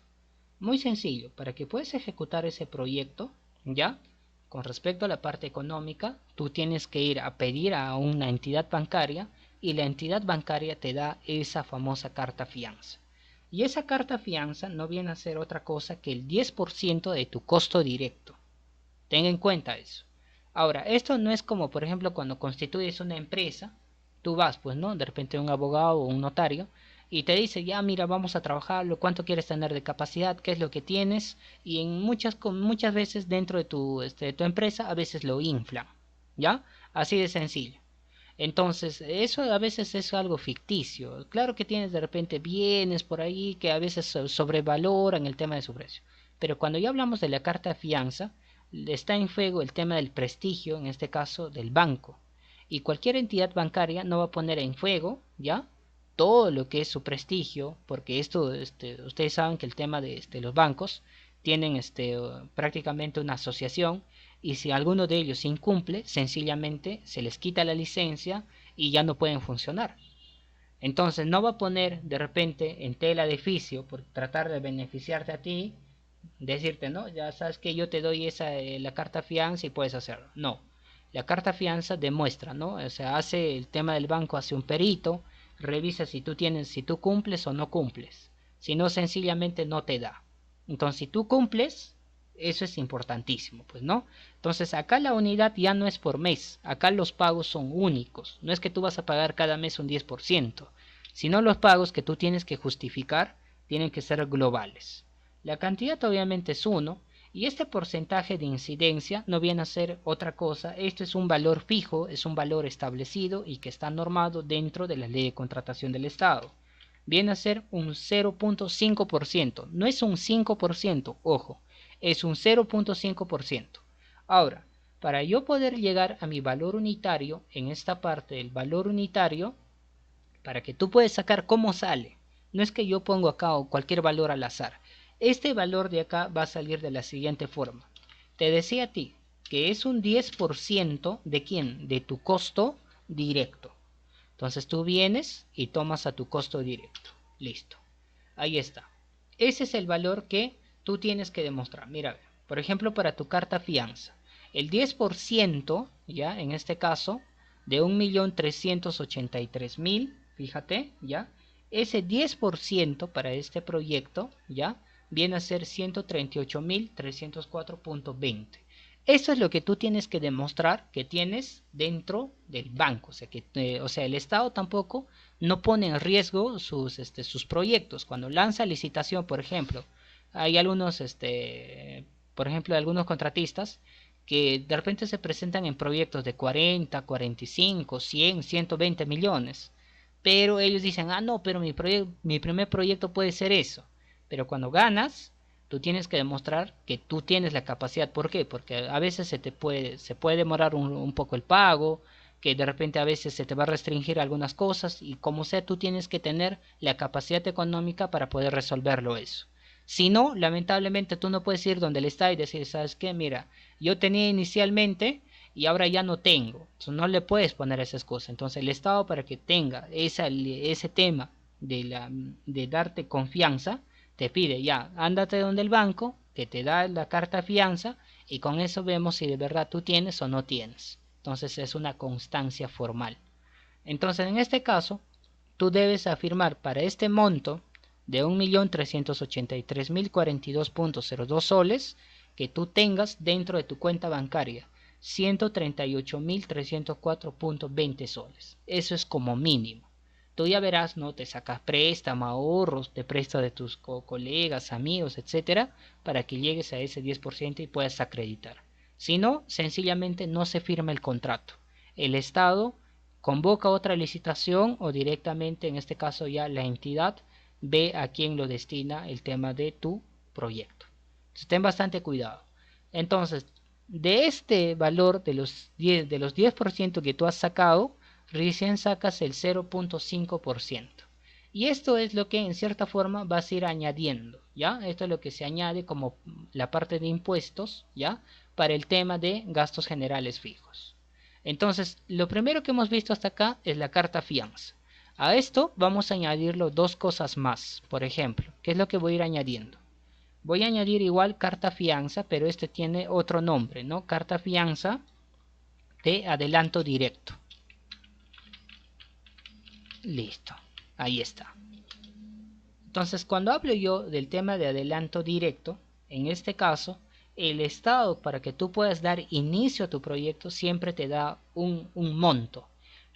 Muy sencillo, para que puedas ejecutar ese proyecto, ¿ya? Con respecto a la parte económica, tú tienes que ir a pedir a una entidad bancaria y la entidad bancaria te da esa famosa carta fianza. Y esa carta fianza no viene a ser otra cosa que el 10% de tu costo directo. Ten en cuenta eso. Ahora, esto no es como, por ejemplo, cuando constituyes una empresa, tú vas, pues, ¿no? De repente un abogado o un notario y te dice, ya, mira, vamos a trabajarlo, cuánto quieres tener de capacidad, qué es lo que tienes, y en muchas veces dentro de tu empresa, a veces lo inflan, ¿ya? Así de sencillo. Entonces, eso a veces es algo ficticio. Claro que tienes de repente bienes por ahí que a veces sobrevaloran el tema de su precio. Pero cuando ya hablamos de la carta de fianza, está en juego el tema del prestigio, en este caso del banco. Y cualquier entidad bancaria no va a poner en juego, ¿ya? Todo lo que es su prestigio, porque esto, ustedes saben que el tema de los bancos tienen prácticamente una asociación y si alguno de ellos incumple, sencillamente se les quita la licencia y ya no pueden funcionar. Entonces no va a poner de repente en tela de juicio por tratar de beneficiarte a ti, decirte, no, ya sabes que yo te doy la carta fianza y puedes hacerlo. No, la carta fianza demuestra, ¿no? O sea, hace el tema del banco, hace un perito, revisa si tú cumples o no cumples. Si no, sencillamente no te da. Entonces, si tú cumples, eso es importantísimo, pues, ¿no? Entonces, acá la unidad ya no es por mes, acá los pagos son únicos. No es que tú vas a pagar cada mes un 10%, sino los pagos que tú tienes que justificar tienen que ser globales. La cantidad obviamente es 1 y este porcentaje de incidencia no viene a ser otra cosa. Esto es un valor fijo, es un valor establecido y que está normado dentro de la ley de contratación del Estado. Viene a ser un 0.5%, no es un 5%, ojo, es un 0.5%. Ahora, para yo poder llegar a mi valor unitario, en esta parte del valor unitario, para que tú puedas sacar cómo sale. No es que yo pongo acá cualquier valor al azar. Este valor de acá va a salir de la siguiente forma. Te decía a ti que es un 10% de quién? De tu costo directo. Entonces tú vienes y tomas a tu costo directo. Listo. Ahí está. Ese es el valor que tú tienes que demostrar. Mira, por ejemplo, para tu carta fianza. El 10%, ya, en este caso, de 1.383.000, fíjate, ya, ese 10% para este proyecto, ya, viene a ser 138.304.20. Eso es lo que tú tienes que demostrar que tienes dentro del banco. O sea, el Estado tampoco no pone en riesgo sus proyectos. Cuando lanza licitación, por ejemplo, hay algunos, por ejemplo, algunos contratistas que de repente se presentan en proyectos de 40, 45, 100, 120 millones. Pero ellos dicen, ah, no, pero mi primer proyecto puede ser eso. Pero cuando ganas, Tú tienes que demostrar que tú tienes la capacidad. ¿Por qué? Porque a veces se puede demorar un poco el pago, que de repente a veces se te va a restringir algunas cosas y como sea tú tienes que tener la capacidad económica para poder resolverlo eso. Si no, lamentablemente tú no puedes ir donde el Estado y decir, ¿sabes qué? Mira, yo tenía inicialmente y ahora ya no tengo. Entonces no le puedes poner esa excusa. Entonces el Estado para que tenga ese tema de darte confianza, te pide ya, ándate donde el banco, que te da la carta fianza y con eso vemos si de verdad tú tienes o no tienes. Entonces es una constancia formal. Entonces en este caso, tú debes afirmar para este monto de 1.383.042.02 soles que tú tengas dentro de tu cuenta bancaria 138.304.20 soles. Eso es como mínimo. Tú ya verás, ¿no? Te sacas préstamo, ahorros, te prestas de tus colegas, amigos, etcétera, para que llegues a ese 10% y puedas acreditar. Si no, sencillamente no se firma el contrato. El Estado convoca otra licitación o directamente, en este caso ya la entidad, ve a quién lo destina el tema de tu proyecto. Entonces, ten bastante cuidado. Entonces, de este valor de los 10% que tú has sacado, recién sacas el 0.5%. Y esto es lo que en cierta forma vas a ir añadiendo, ¿ya? Esto es lo que se añade como la parte de impuestos, ¿ya? Para el tema de gastos generales fijos. Entonces, lo primero que hemos visto hasta acá es la carta fianza. A esto vamos a añadirlo dos cosas más. Por ejemplo, ¿qué es lo que voy a ir añadiendo? Voy a añadir igual carta fianza, pero este tiene otro nombre, ¿no? Carta fianza de adelanto directo. Listo, ahí está. Entonces, cuando hablo yo del tema de adelanto directo, en este caso, el Estado, para que tú puedas dar inicio a tu proyecto, siempre te da un monto.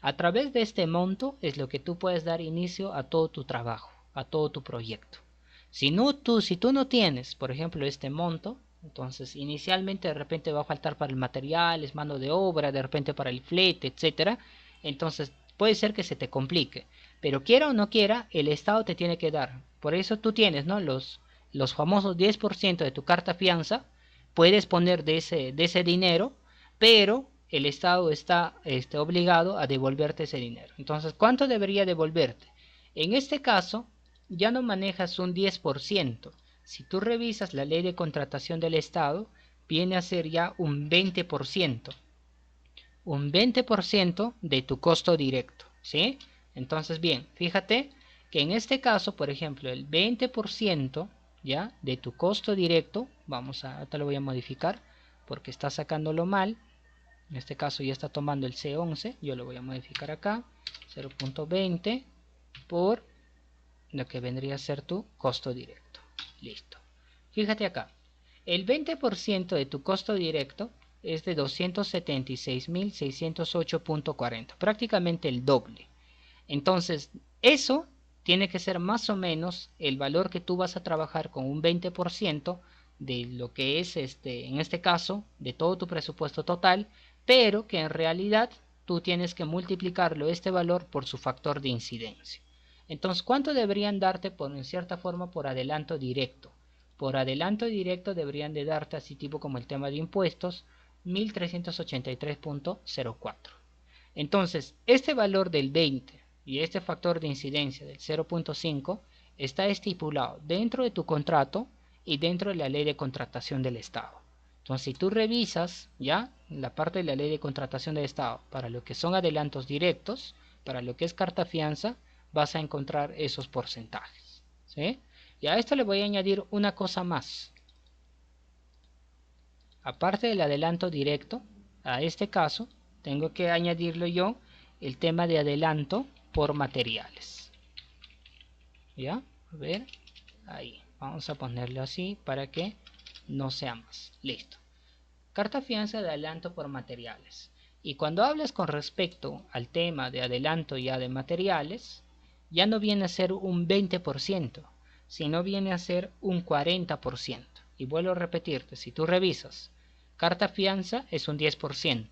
A través de este monto es lo que tú puedes dar inicio a todo tu trabajo, a todo tu proyecto. Si tú no tienes, por ejemplo, este monto, entonces inicialmente de repente va a faltar para el material, mano de obra, de repente para el flete, etcétera. Entonces puede ser que se te complique. Pero quiera o no quiera, el Estado te tiene que dar. Por eso tú tienes, ¿no? Los famosos 10% de tu carta fianza, puedes poner de ese dinero, pero el Estado está obligado a devolverte ese dinero. Entonces, ¿cuánto debería devolverte? En este caso, ya no manejas un 10%. Si tú revisas la ley de contratación del Estado, viene a ser ya un 20%. Un 20% de tu costo directo, ¿sí? Entonces, bien, fíjate que en este caso, por ejemplo, el 20%, ¿ya? De tu costo directo, ahorita lo voy a modificar porque está sacándolo mal. En este caso ya está tomando el C11, yo lo voy a modificar acá, 0.20 por lo que vendría a ser tu costo directo. Listo. Fíjate acá, el 20% de tu costo directo es de 276.608.40, prácticamente el doble. Entonces, eso tiene que ser más o menos el valor que tú vas a trabajar con un 20% de lo que es en este caso, de todo tu presupuesto total, pero que en realidad tú tienes que multiplicarlo este valor por su factor de incidencia. Entonces, ¿cuánto deberían darte en cierta forma por adelanto directo? Por adelanto directo deberían de darte así tipo como el tema de impuestos 1383.04. Entonces, este valor del 20 y este factor de incidencia del 0.5 está estipulado dentro de tu contrato y dentro de la ley de contratación del Estado. Entonces, si tú revisas ya la parte de la ley de contratación del Estado para lo que son adelantos directos, para lo que es carta fianza, vas a encontrar esos porcentajes, ¿sí? Y a esto le voy a añadir una cosa más. Aparte del adelanto directo, a este caso, tengo que añadirlo yo el tema de adelanto por materiales. ¿Ya? A ver, ahí. Vamos a ponerlo así para que no sea más. Listo. Carta fianza de adelanto por materiales. Y cuando hablas con respecto al tema de adelanto ya de materiales, ya no viene a ser un 20%, sino viene a ser un 40%. Y vuelvo a repetirte, si tú revisas, carta fianza es un 10%,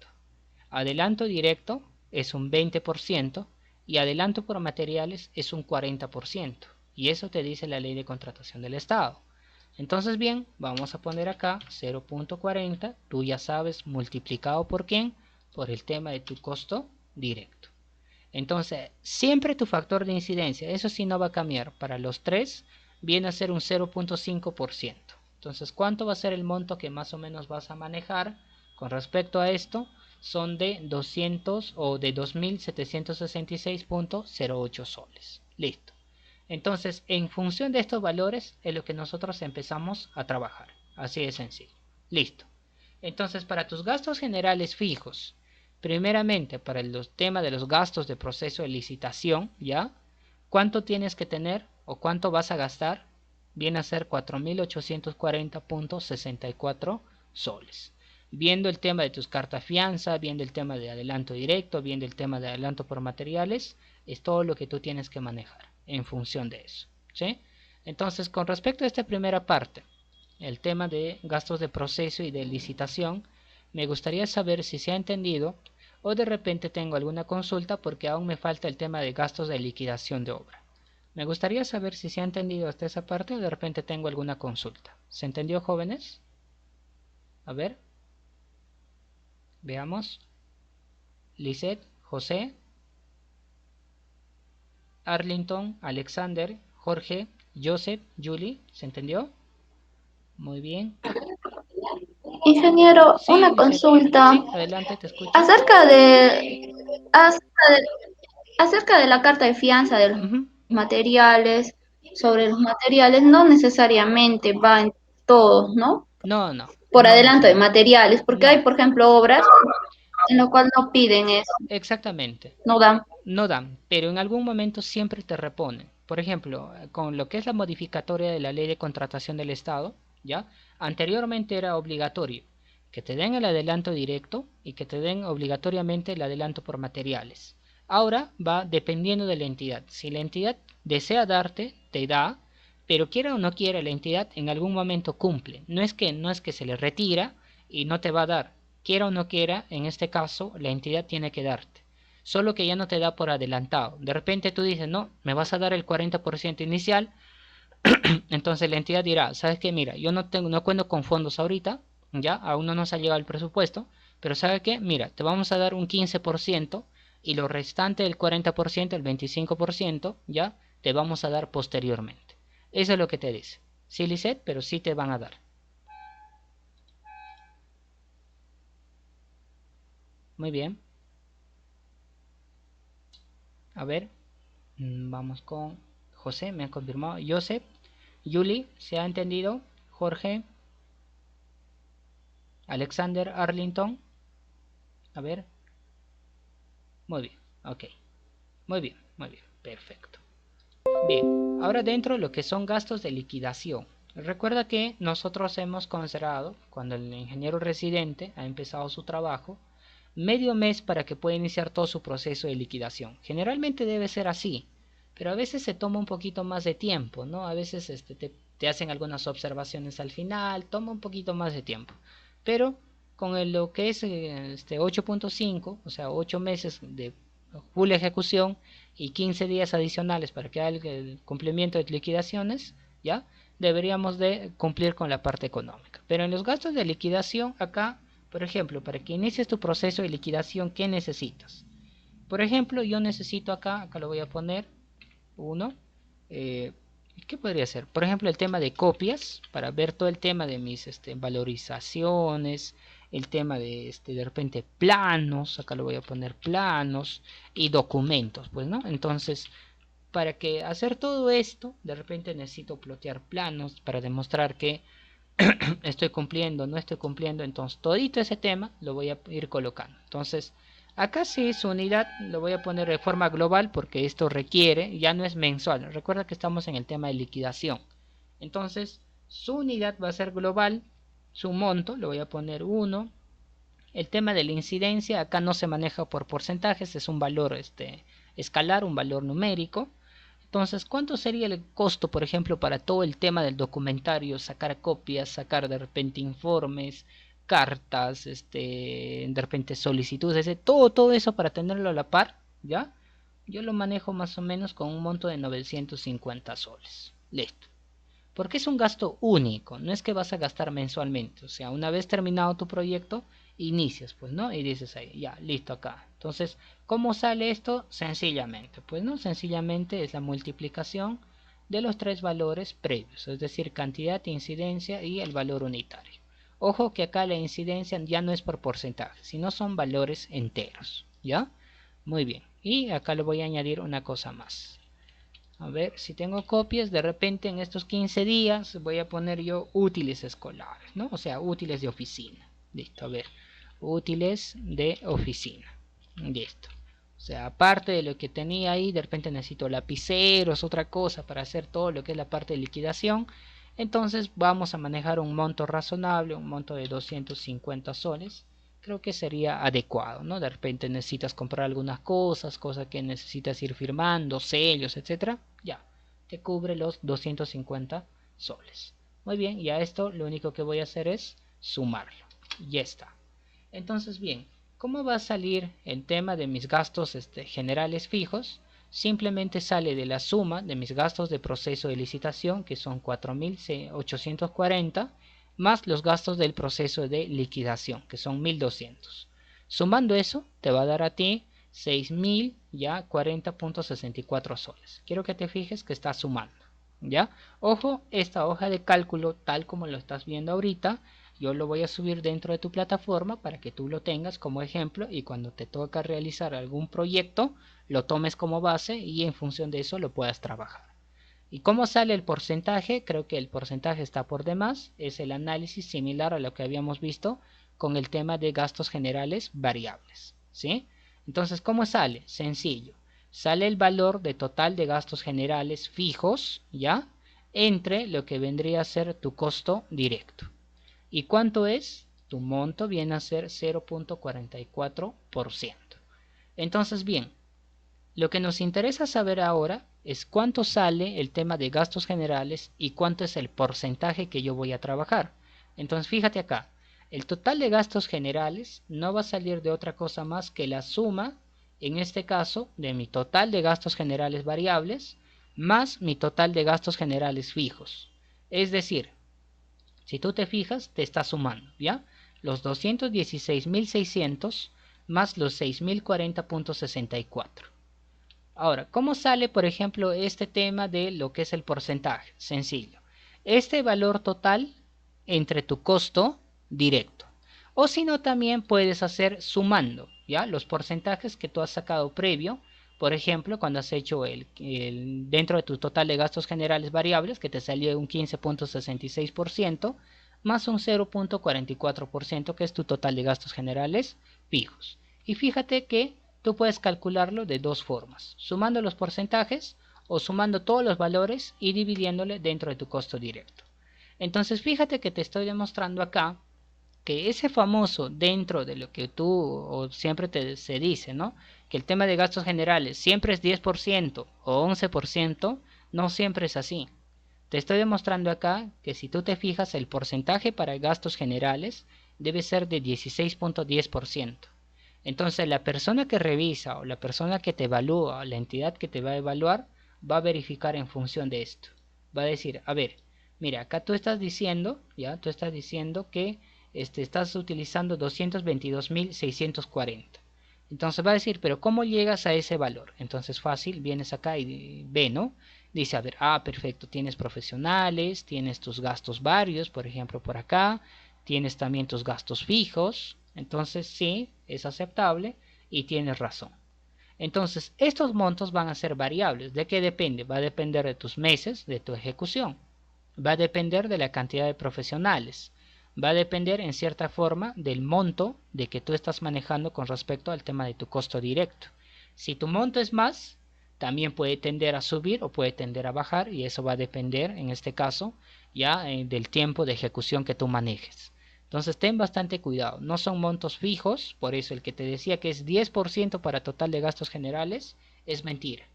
adelanto directo es un 20% y adelanto por materiales es un 40%. Y eso te dice la ley de contratación del Estado. Entonces bien, vamos a poner acá 0.40, tú ya sabes, multiplicado por quién, por el tema de tu costo directo. Entonces, siempre tu factor de incidencia, eso sí no va a cambiar, para los tres viene a ser un 0.5%. Entonces, ¿cuánto va a ser el monto que más o menos vas a manejar con respecto a esto? Son de 200 o de 2.766.08 soles. Listo. Entonces, en función de estos valores es lo que nosotros empezamos a trabajar. Así de sencillo. Listo. Entonces, para tus gastos generales fijos, primeramente para el tema de los gastos de proceso de licitación, ¿ya? ¿Cuánto tienes que tener o cuánto vas a gastar? Viene a ser 4.840.64 soles. Viendo el tema de tus cartas fianza, viendo el tema de adelanto directo, viendo el tema de adelanto por materiales, es todo lo que tú tienes que manejar en función de eso, ¿sí? Entonces, con respecto a esta primera parte, el tema de gastos de proceso y de licitación, me gustaría saber si se ha entendido o de repente tengo alguna consulta porque aún me falta el tema de gastos de liquidación de obra. Me gustaría saber si se ha entendido hasta esa parte o de repente tengo alguna consulta. ¿Se entendió, jóvenes? A ver, veamos. Lisette, José, Arlington, Alexander, Jorge, Joseph, Julie, ¿se entendió? Muy bien. Ingeniero, Sí, una Lisette. consulta Sí, adelante, te escucho. acerca acerca de, acerca de la carta de fianza de los Ujú. materiales. Sobre los materiales, no necesariamente va en todos, ¿no? No, no, Por no adelanto de necesariamente. materiales, porque hay, No, por ejemplo, obras en lo cual no piden eso, exactamente. no dan. No dan, pero en algún momento siempre te reponen. Por ejemplo, con lo que es la modificatoria de la ley de contratación del Estado, ¿ya? Anteriormente era obligatorio que te den el adelanto directo y que te den obligatoriamente el adelanto por materiales. Ahora va dependiendo de la entidad. Si la entidad desea darte, te da, pero quiera o no quiera la entidad en algún momento cumple. No es que se le retira y no te va a dar. Quiera o no quiera, en este caso la entidad tiene que darte. Solo que ya no te da por adelantado. De repente tú dices, no, me vas a dar el 40% inicial, entonces la entidad dirá, ¿sabes qué? Mira, yo no cuento con fondos ahorita, ya, aún no nos ha llegado el presupuesto, pero ¿sabes qué? Mira, te vamos a dar un 15% y lo restante del 40%, el 25%, ya, te vamos a dar posteriormente. Eso es lo que te dice. Sí, Lisette, pero sí te van a dar. Muy bien. A ver, vamos con José, me han confirmado. Joseph, Julie, ¿se ha entendido? Jorge, Alexander, Arlington. A ver, muy bien, ok. Muy bien, perfecto. Bien, ahora dentro de lo que son gastos de liquidación. Recuerda que nosotros hemos considerado, cuando el ingeniero residente ha empezado su trabajo, medio mes para que pueda iniciar todo su proceso de liquidación. Generalmente debe ser así, pero a veces se toma un poquito más de tiempo, ¿no? A veces te hacen algunas observaciones al final, toma un poquito más de tiempo. Pero con lo que es 8.5, o sea, 8 meses de full ejecución y 15 días adicionales para que haga el cumplimiento de liquidaciones, ¿ya? Deberíamos de cumplir con la parte económica. Pero en los gastos de liquidación acá, por ejemplo, para que inicies tu proceso de liquidación, ¿qué necesitas? Por ejemplo, yo necesito acá lo voy a poner, uno, eh, ¿qué podría ser? Por ejemplo, el tema de copias, para ver todo el tema de mis valorizaciones, el tema de repente planos, acá lo voy a poner planos y documentos, pues, ¿no? Entonces, para que hacer todo esto, de repente necesito plotear planos para demostrar que estoy cumpliendo, no estoy cumpliendo, entonces todito ese tema lo voy a ir colocando. Entonces, acá sí su unidad lo voy a poner de forma global porque esto requiere, ya no es mensual. Recuerda que estamos en el tema de liquidación. Entonces, su unidad va a ser global, su monto lo voy a poner 1. El tema de la incidencia acá no se maneja por porcentajes, es un valor escalar, un valor numérico. Entonces, ¿cuánto sería el costo, por ejemplo, para todo el tema del documentario, sacar copias, sacar de repente informes, cartas, de repente solicitudes, todo eso para tenerlo a la par, ¿ya? Yo lo manejo más o menos con un monto de 950 soles. Listo. Porque es un gasto único, no es que vas a gastar mensualmente. O sea, una vez terminado tu proyecto, inicias, pues, ¿no? Y dices ahí, ya, listo acá. Entonces, ¿cómo sale esto? Sencillamente, pues, ¿no? Sencillamente es la multiplicación de los tres valores previos, es decir, cantidad, incidencia y el valor unitario. Ojo que acá la incidencia ya no es por porcentaje, sino son valores enteros, ¿ya? Muy bien, y acá le voy a añadir una cosa más. A ver, si tengo copias, de repente en estos 15 días voy a poner yo útiles escolares, ¿no? O sea, útiles de oficina. Listo, a ver, útiles de oficina. Listo. O sea, aparte de lo que tenía ahí, de repente necesito lapiceros, otra cosa para hacer todo lo que es la parte de liquidación. Entonces vamos a manejar un monto razonable, un monto de 250 soles. Creo que sería adecuado, ¿no? De repente necesitas comprar algunas cosas, cosas que necesitas ir firmando, sellos, etcétera. Ya, te cubre los 250 soles. Muy bien, y a esto lo único que voy a hacer es sumarlo. Ya está. Entonces, bien, ¿cómo va a salir el tema de mis gastos generales fijos? Simplemente sale de la suma de mis gastos de proceso de licitación, que son 4.840, más los gastos del proceso de liquidación, que son 1.200. Sumando eso, te va a dar a ti 6.000 ya 40.64 soles. Quiero que te fijes que está sumando. ¿Ya? Ojo, esta hoja de cálculo, tal como lo estás viendo ahorita, yo lo voy a subir dentro de tu plataforma para que tú lo tengas como ejemplo y cuando te toca realizar algún proyecto lo tomes como base y en función de eso lo puedas trabajar. ¿Y cómo sale el porcentaje? Creo que el porcentaje está por demás. Es el análisis similar a lo que habíamos visto con el tema de gastos generales variables. ¿Sí? Entonces, ¿cómo sale? Sencillo. Sale el valor de total de gastos generales fijos, ¿ya? Entre lo que vendría a ser tu costo directo. ¿Y cuánto es? Tu monto viene a ser 0.44%. Entonces, bien, lo que nos interesa saber ahora es cuánto sale el tema de gastos generales y cuánto es el porcentaje que yo voy a trabajar. Entonces, fíjate acá, el total de gastos generales no va a salir de otra cosa más que la suma, en este caso, de mi total de gastos generales variables más mi total de gastos generales fijos. Es decir, si tú te fijas, te está sumando, ¿ya? Los 216.600 más los 6.040.64. Ahora, ¿cómo sale, por ejemplo, este tema de lo que es el porcentaje? Sencillo. Este valor total entre tu costo directo. O si no, también puedes hacer sumando, ¿ya? Los porcentajes que tú has sacado previo. Por ejemplo, cuando has hecho dentro de tu total de gastos generales variables, que te salió un 15.66%, más un 0.44%, que es tu total de gastos generales fijos. Y fíjate que tú puedes calcularlo de dos formas, sumando los porcentajes o sumando todos los valores y dividiéndole dentro de tu costo directo. Entonces fíjate que te estoy demostrando acá que ese famoso dentro de lo que tú o siempre se dice, ¿no? Que el tema de gastos generales siempre es 10% o 11%, no siempre es así. Te estoy demostrando acá que si tú te fijas el porcentaje para gastos generales debe ser de 16.10%. Entonces la persona que revisa o la persona que te evalúa o la entidad que te va a evaluar va a verificar en función de esto. Va a decir, a ver, mira, acá tú estás diciendo, ya, tú estás diciendo que estás utilizando 222.640. Entonces va a decir, pero ¿cómo llegas a ese valor? Entonces fácil, vienes acá y ve, ¿no? Dice, a ver, perfecto, tienes profesionales, tienes tus gastos varios, por ejemplo, por acá, tienes también tus gastos fijos, entonces sí, es aceptable y tienes razón. Entonces, estos montos van a ser variables. ¿De qué depende? Va a depender de tus meses, de tu ejecución. Va a depender de la cantidad de profesionales. Va a depender en cierta forma del monto de que tú estás manejando con respecto al tema de tu costo directo. Si tu monto es más, también puede tender a subir o puede tender a bajar y eso va a depender, en este caso, ya del tiempo de ejecución que tú manejes. Entonces ten bastante cuidado, no son montos fijos, por eso el que te decía que es 10% para total de gastos generales es mentira.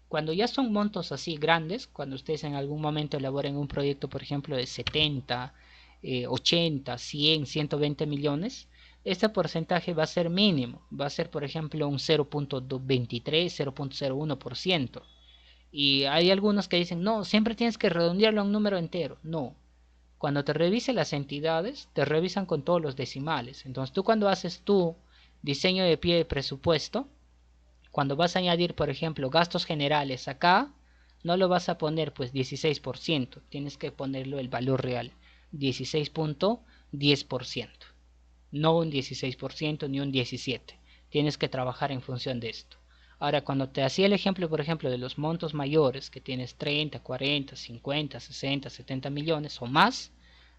Cuando ya son montos así grandes, cuando ustedes en algún momento elaboren un proyecto, por ejemplo, de 70, 80, 100, 120 millones, este porcentaje va a ser mínimo, va a ser por ejemplo un 0.23, 0.01%. Y hay algunos que dicen, no, siempre tienes que redondearlo a un número entero. No, cuando te revise las entidades, te revisan con todos los decimales. Entonces tú cuando haces tu diseño de pie de presupuesto, cuando vas a añadir, por ejemplo, gastos generales acá, no lo vas a poner pues 16%, tienes que ponerlo el valor real, 16.10%, no un 16% ni un 17%. Tienes que trabajar en función de esto. Ahora, cuando te hacía el ejemplo, por ejemplo, de los montos mayores, que tienes 30, 40, 50, 60, 70 millones o más,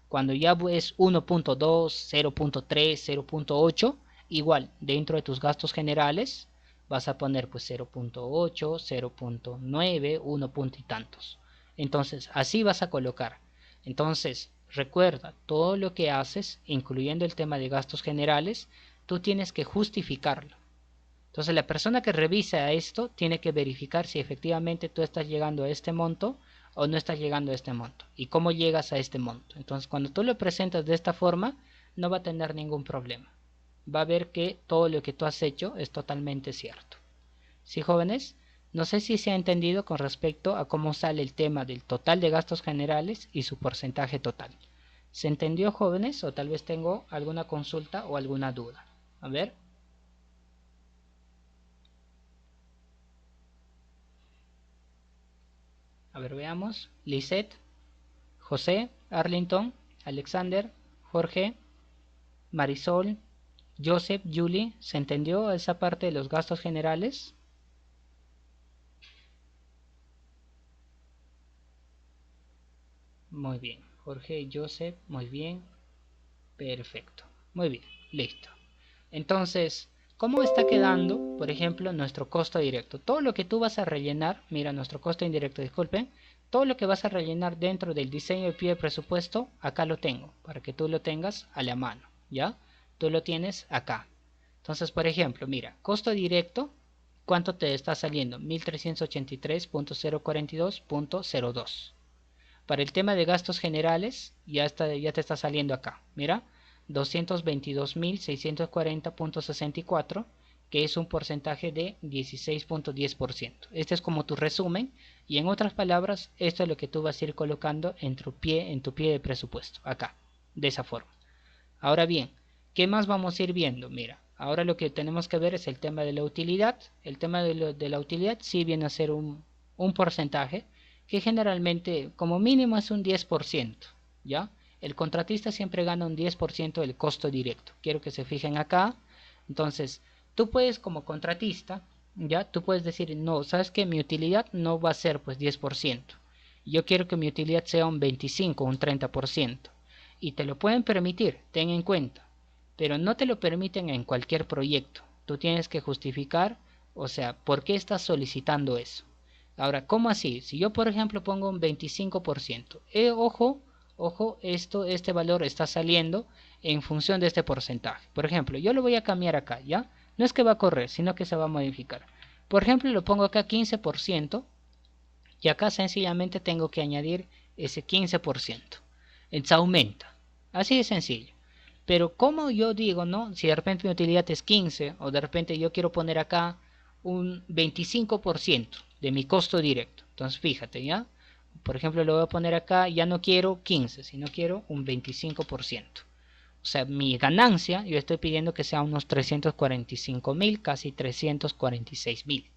cuando ya es 1.2, 0.3, 0.8, igual, dentro de tus gastos generales, vas a poner pues 0.8, 0.9, 1 punto y tantos. Entonces, así vas a colocar. Entonces, recuerda, todo lo que haces, incluyendo el tema de gastos generales, tú tienes que justificarlo. Entonces la persona que revisa esto tiene que verificar si efectivamente tú estás llegando a este monto o no estás llegando a este monto y cómo llegas a este monto. Entonces cuando tú lo presentas de esta forma no va a tener ningún problema. Va a ver que todo lo que tú has hecho es totalmente cierto. ¿Sí, jóvenes? No sé si se ha entendido con respecto a cómo sale el tema del total de gastos generales y su porcentaje total. ¿Se entendió, jóvenes? O tal vez tengo alguna consulta o alguna duda. A ver. A ver, veamos. Lisette, José, Arlington, Alexander, Jorge, Marisol, Joseph, Julie. ¿Se entendió esa parte de los gastos generales? Muy bien. Jorge, Joseph, muy bien. Perfecto. Muy bien. Listo. Entonces, ¿cómo está quedando, por ejemplo, nuestro costo directo? Todo lo que tú vas a rellenar, mira, nuestro costo indirecto, disculpen, todo lo que vas a rellenar dentro del diseño de pie de presupuesto, acá lo tengo, para que tú lo tengas a la mano, ¿ya? Tú lo tienes acá. Entonces, por ejemplo, mira, costo directo, ¿cuánto te está saliendo? 1383.042.02. Para el tema de gastos generales, ya te está saliendo acá. Mira, 222.640.64, que es un porcentaje de 16.10%. Este es como tu resumen y en otras palabras, esto es lo que tú vas a ir colocando en tu pie de presupuesto, acá, de esa forma. Ahora bien, ¿qué más vamos a ir viendo? Mira, ahora lo que tenemos que ver es el tema de la utilidad. El tema de la utilidad sí viene a ser un porcentaje que generalmente como mínimo es un 10%, ¿ya? El contratista siempre gana un 10% del costo directo. Quiero que se fijen acá. Entonces, tú puedes como contratista, ¿ya? Tú puedes decir, no, sabes que mi utilidad no va a ser pues 10%. Yo quiero que mi utilidad sea un 25 o un 30%. Y te lo pueden permitir, ten en cuenta. Pero no te lo permiten en cualquier proyecto. Tú tienes que justificar, o sea, ¿por qué estás solicitando eso? Ahora, ¿cómo así? Si yo, por ejemplo, pongo un 25%, ojo, este valor está saliendo en función de este porcentaje. Por ejemplo, yo lo voy a cambiar acá, ¿ya? No es que va a correr, sino que se va a modificar. Por ejemplo, lo pongo acá 15% y acá sencillamente tengo que añadir ese 15%. Se aumenta. Así de sencillo. Pero como yo digo, ¿no? Si de repente mi utilidad es 15 o de repente yo quiero poner acá un 25% de mi costo directo. Entonces fíjate, ¿ya? Por ejemplo, lo voy a poner acá, ya no quiero 15, sino quiero un 25%. O sea, mi ganancia, yo estoy pidiendo que sea unos 345.000, casi 346.000.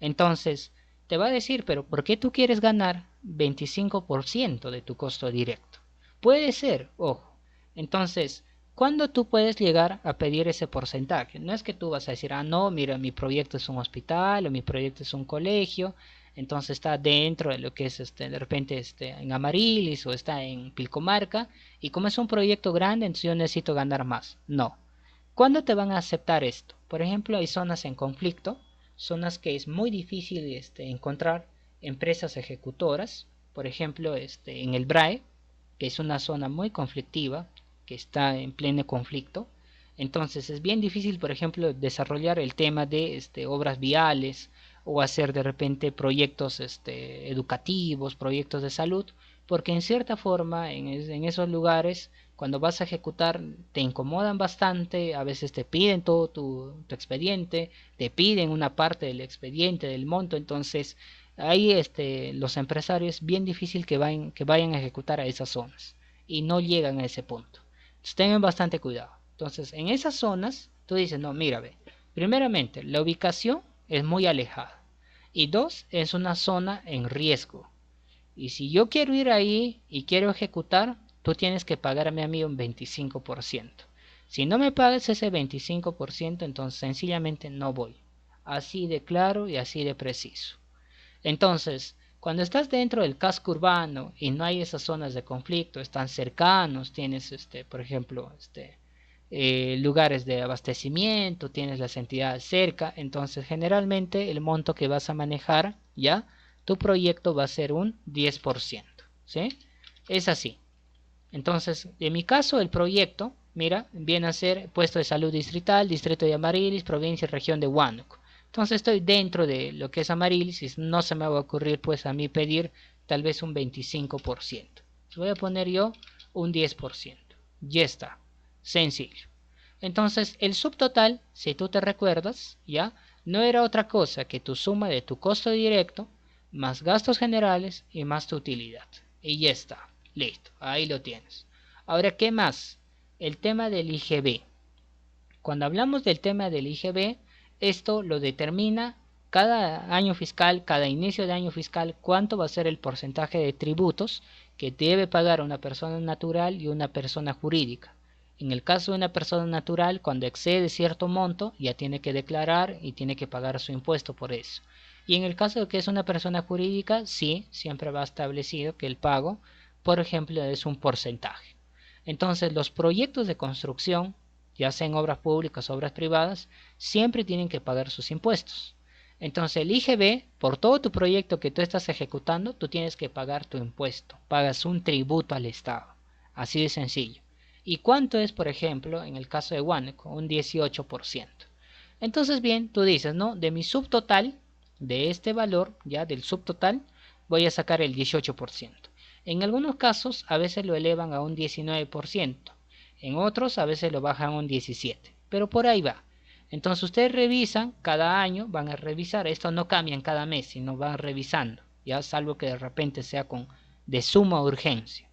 Entonces, te va a decir, pero ¿por qué tú quieres ganar 25% de tu costo directo? Puede ser, ojo. Entonces, ¿cuándo tú puedes llegar a pedir ese porcentaje? No es que tú vas a decir, ah, no, mira, mi proyecto es un hospital o mi proyecto es un colegio, entonces está dentro de lo que es de repente en Amarilis o está en Pilcomarca, y como es un proyecto grande, entonces yo necesito ganar más. No. ¿Cuándo te van a aceptar esto? Por ejemplo, hay zonas en conflicto, zonas que es muy difícil encontrar empresas ejecutoras, por ejemplo, en el BRAE, que es una zona muy conflictiva, que está en pleno conflicto. Entonces es bien difícil, por ejemplo, desarrollar el tema de obras viales o hacer de repente proyectos educativos, proyectos de salud, porque en cierta forma en esos lugares cuando vas a ejecutar te incomodan bastante, a veces te piden todo tu expediente, te piden una parte del expediente, del monto, entonces ahí los empresarios es bien difícil que vayan a ejecutar a esas zonas y no llegan a ese punto. Entonces tengan bastante cuidado. Entonces en esas zonas tú dices, no, mira, ve, primeramente la ubicación es muy alejada y dos, es una zona en riesgo. Y si yo quiero ir ahí y quiero ejecutar, tú tienes que pagarme a mí un 25%. Si no me pagas ese 25%, entonces sencillamente no voy. Así de claro y así de preciso. Entonces, cuando estás dentro del casco urbano y no hay esas zonas de conflicto, están cercanos, tienes, por ejemplo, lugares de abastecimiento, tienes las entidades cerca, entonces generalmente el monto que vas a manejar, ya, tu proyecto va a ser un 10%, ¿sí? Es así. Entonces, en mi caso, el proyecto, mira, viene a ser puesto de salud distrital, distrito de Amarilis, provincia y región de Huánuco. Entonces estoy dentro de lo que es Amarilis y no se me va a ocurrir pues a mí pedir tal vez un 25%. Voy a poner yo un 10%. Ya está. Sencillo. Entonces el subtotal, si tú te recuerdas, ya, no era otra cosa que tu suma de tu costo directo más gastos generales y más tu utilidad. Y ya está. Listo. Ahí lo tienes. Ahora, ¿qué más? El tema del IGB. Cuando hablamos del tema del IGB, esto lo determina cada año fiscal, cada inicio de año fiscal, cuánto va a ser el porcentaje de tributos que debe pagar una persona natural y una persona jurídica. En el caso de una persona natural, cuando excede cierto monto, ya tiene que declarar y tiene que pagar su impuesto por eso. Y en el caso de que es una persona jurídica, sí, siempre va establecido que el pago, por ejemplo, es un porcentaje. Entonces, los proyectos de construcción, ya sea en obras públicas o obras privadas, siempre tienen que pagar sus impuestos. Entonces el IGB, por todo tu proyecto que tú estás ejecutando, tú tienes que pagar tu impuesto, pagas un tributo al Estado, así de sencillo. ¿Y cuánto es, por ejemplo, en el caso de Huánuco? Un 18%. Entonces bien, tú dices, ¿no? De mi subtotal, de este valor, ya del subtotal, voy a sacar el 18%. En algunos casos a veces lo elevan a un 19%. En otros a veces lo bajan a un 17%, pero por ahí va. Entonces ustedes revisan, cada año van a revisar, esto no cambia en cada mes, sino van revisando, ya salvo que de repente sea de suma urgencia.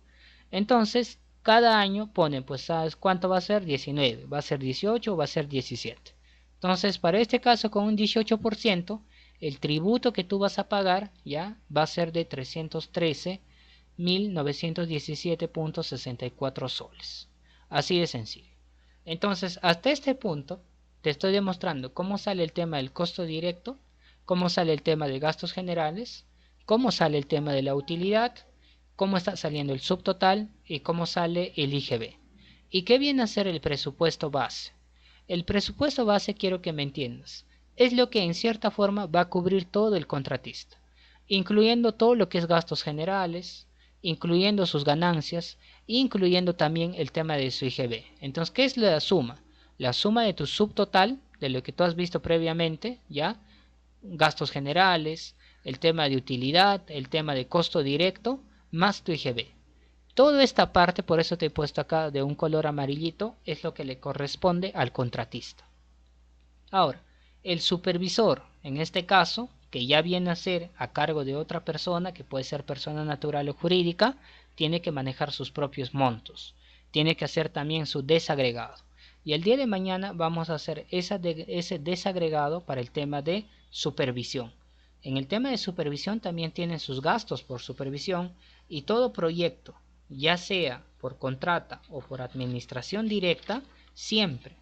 Entonces, cada año ponen, pues, ¿sabes cuánto va a ser? 19, va a ser 18 o va a ser 17. Entonces, para este caso, con un 18%, el tributo que tú vas a pagar, ya, va a ser de 313.917.64 soles. Así de sencillo. Entonces, hasta este punto, te estoy demostrando cómo sale el tema del costo directo, cómo sale el tema de gastos generales, cómo sale el tema de la utilidad, cómo está saliendo el subtotal y cómo sale el IGB. ¿Y qué viene a ser el presupuesto base? El presupuesto base, quiero que me entiendas, es lo que en cierta forma va a cubrir todo el contratista, incluyendo todo lo que es gastos generales, incluyendo sus ganancias, incluyendo también el tema de su IGB. Entonces, ¿qué es la suma? La suma de tu subtotal, de lo que tú has visto previamente, ¿ya? Gastos generales, el tema de utilidad, el tema de costo directo, más tu IGB. Toda esta parte, por eso te he puesto acá de un color amarillito, es lo que le corresponde al contratista. Ahora, el supervisor, en este caso, que ya viene a ser a cargo de otra persona, que puede ser persona natural o jurídica, tiene que manejar sus propios montos, tiene que hacer también su desagregado. Y el día de mañana vamos a hacer ese desagregado para el tema de supervisión. En el tema de supervisión también tienen sus gastos por supervisión y todo proyecto, ya sea por contrata o por administración directa, siempre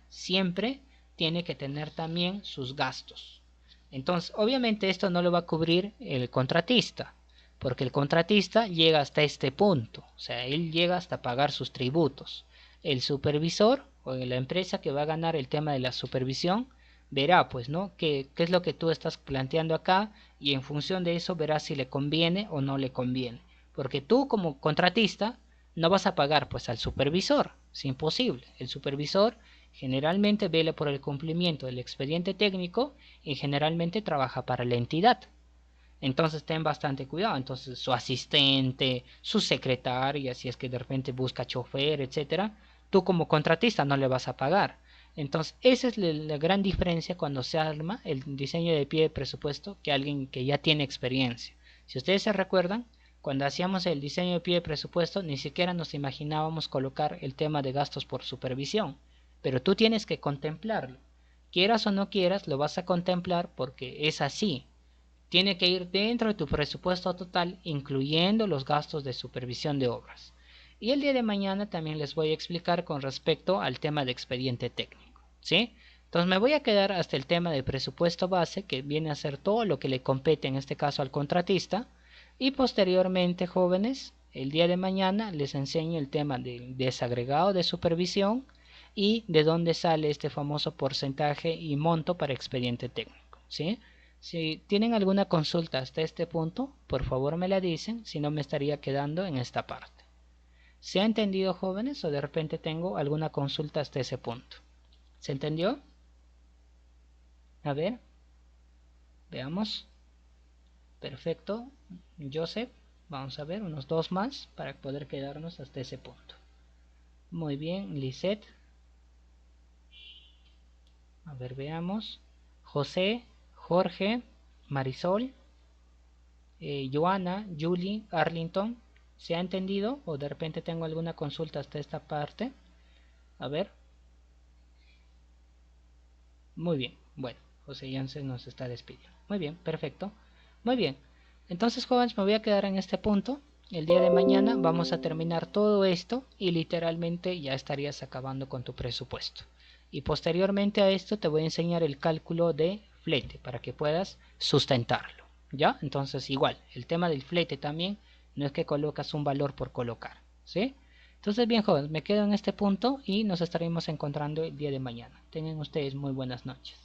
tiene que tener también sus gastos. Entonces, obviamente esto no lo va a cubrir el contratista, porque el contratista llega hasta este punto, o sea, él llega hasta pagar sus tributos. El supervisor o la empresa que va a ganar el tema de la supervisión verá, pues, ¿no? ¿Qué es lo que tú estás planteando acá? Y en función de eso verá si le conviene o no le conviene. Porque tú como contratista no vas a pagar pues al supervisor, es imposible. El supervisor generalmente vela por el cumplimiento del expediente técnico y generalmente trabaja para la entidad. Entonces ten bastante cuidado. Entonces su asistente, su secretaria, si es que de repente busca chofer, etcétera, tú como contratista no le vas a pagar. Entonces, esa es la gran diferencia cuando se arma el diseño de pie de presupuesto que alguien que ya tiene experiencia. Si ustedes se recuerdan, cuando hacíamos el diseño de pie de presupuesto, ni siquiera nos imaginábamos colocar el tema de gastos por supervisión, pero tú tienes que contemplarlo. Quieras o no quieras, lo vas a contemplar porque es así. Tiene que ir dentro de tu presupuesto total, incluyendo los gastos de supervisión de obras. Y el día de mañana también les voy a explicar con respecto al tema de expediente técnico, ¿sí? Entonces me voy a quedar hasta el tema de presupuesto base, que viene a ser todo lo que le compete en este caso al contratista, y posteriormente, jóvenes, el día de mañana les enseño el tema del desagregado de supervisión y de dónde sale este famoso porcentaje y monto para expediente técnico, ¿sí? Si tienen alguna consulta hasta este punto, por favor me la dicen, si no me estaría quedando en esta parte. ¿Se ha entendido, jóvenes, o de repente tengo alguna consulta hasta ese punto? ¿Se entendió? A ver, veamos. Perfecto. Joseph, vamos a ver unos dos más para poder quedarnos hasta ese punto. Muy bien, Lisette. A ver, veamos. José, Jorge, Marisol, Joana, Julie, Arlington. ¿Se ha entendido? ¿O de repente tengo alguna consulta hasta esta parte? A ver. Muy bien. Bueno, José Jansen nos está despidiendo. Muy bien, perfecto. Muy bien. Entonces, jóvenes, me voy a quedar en este punto. El día de mañana vamos a terminar todo esto y literalmente ya estarías acabando con tu presupuesto. Y posteriormente a esto te voy a enseñar el cálculo de flete para que puedas sustentarlo. ¿Ya? Entonces, igual, el tema del flete también no es que colocas un valor por colocar. ¿Sí? Entonces, bien, jóvenes, me quedo en este punto y nos estaremos encontrando el día de mañana. Tengan ustedes muy buenas noches.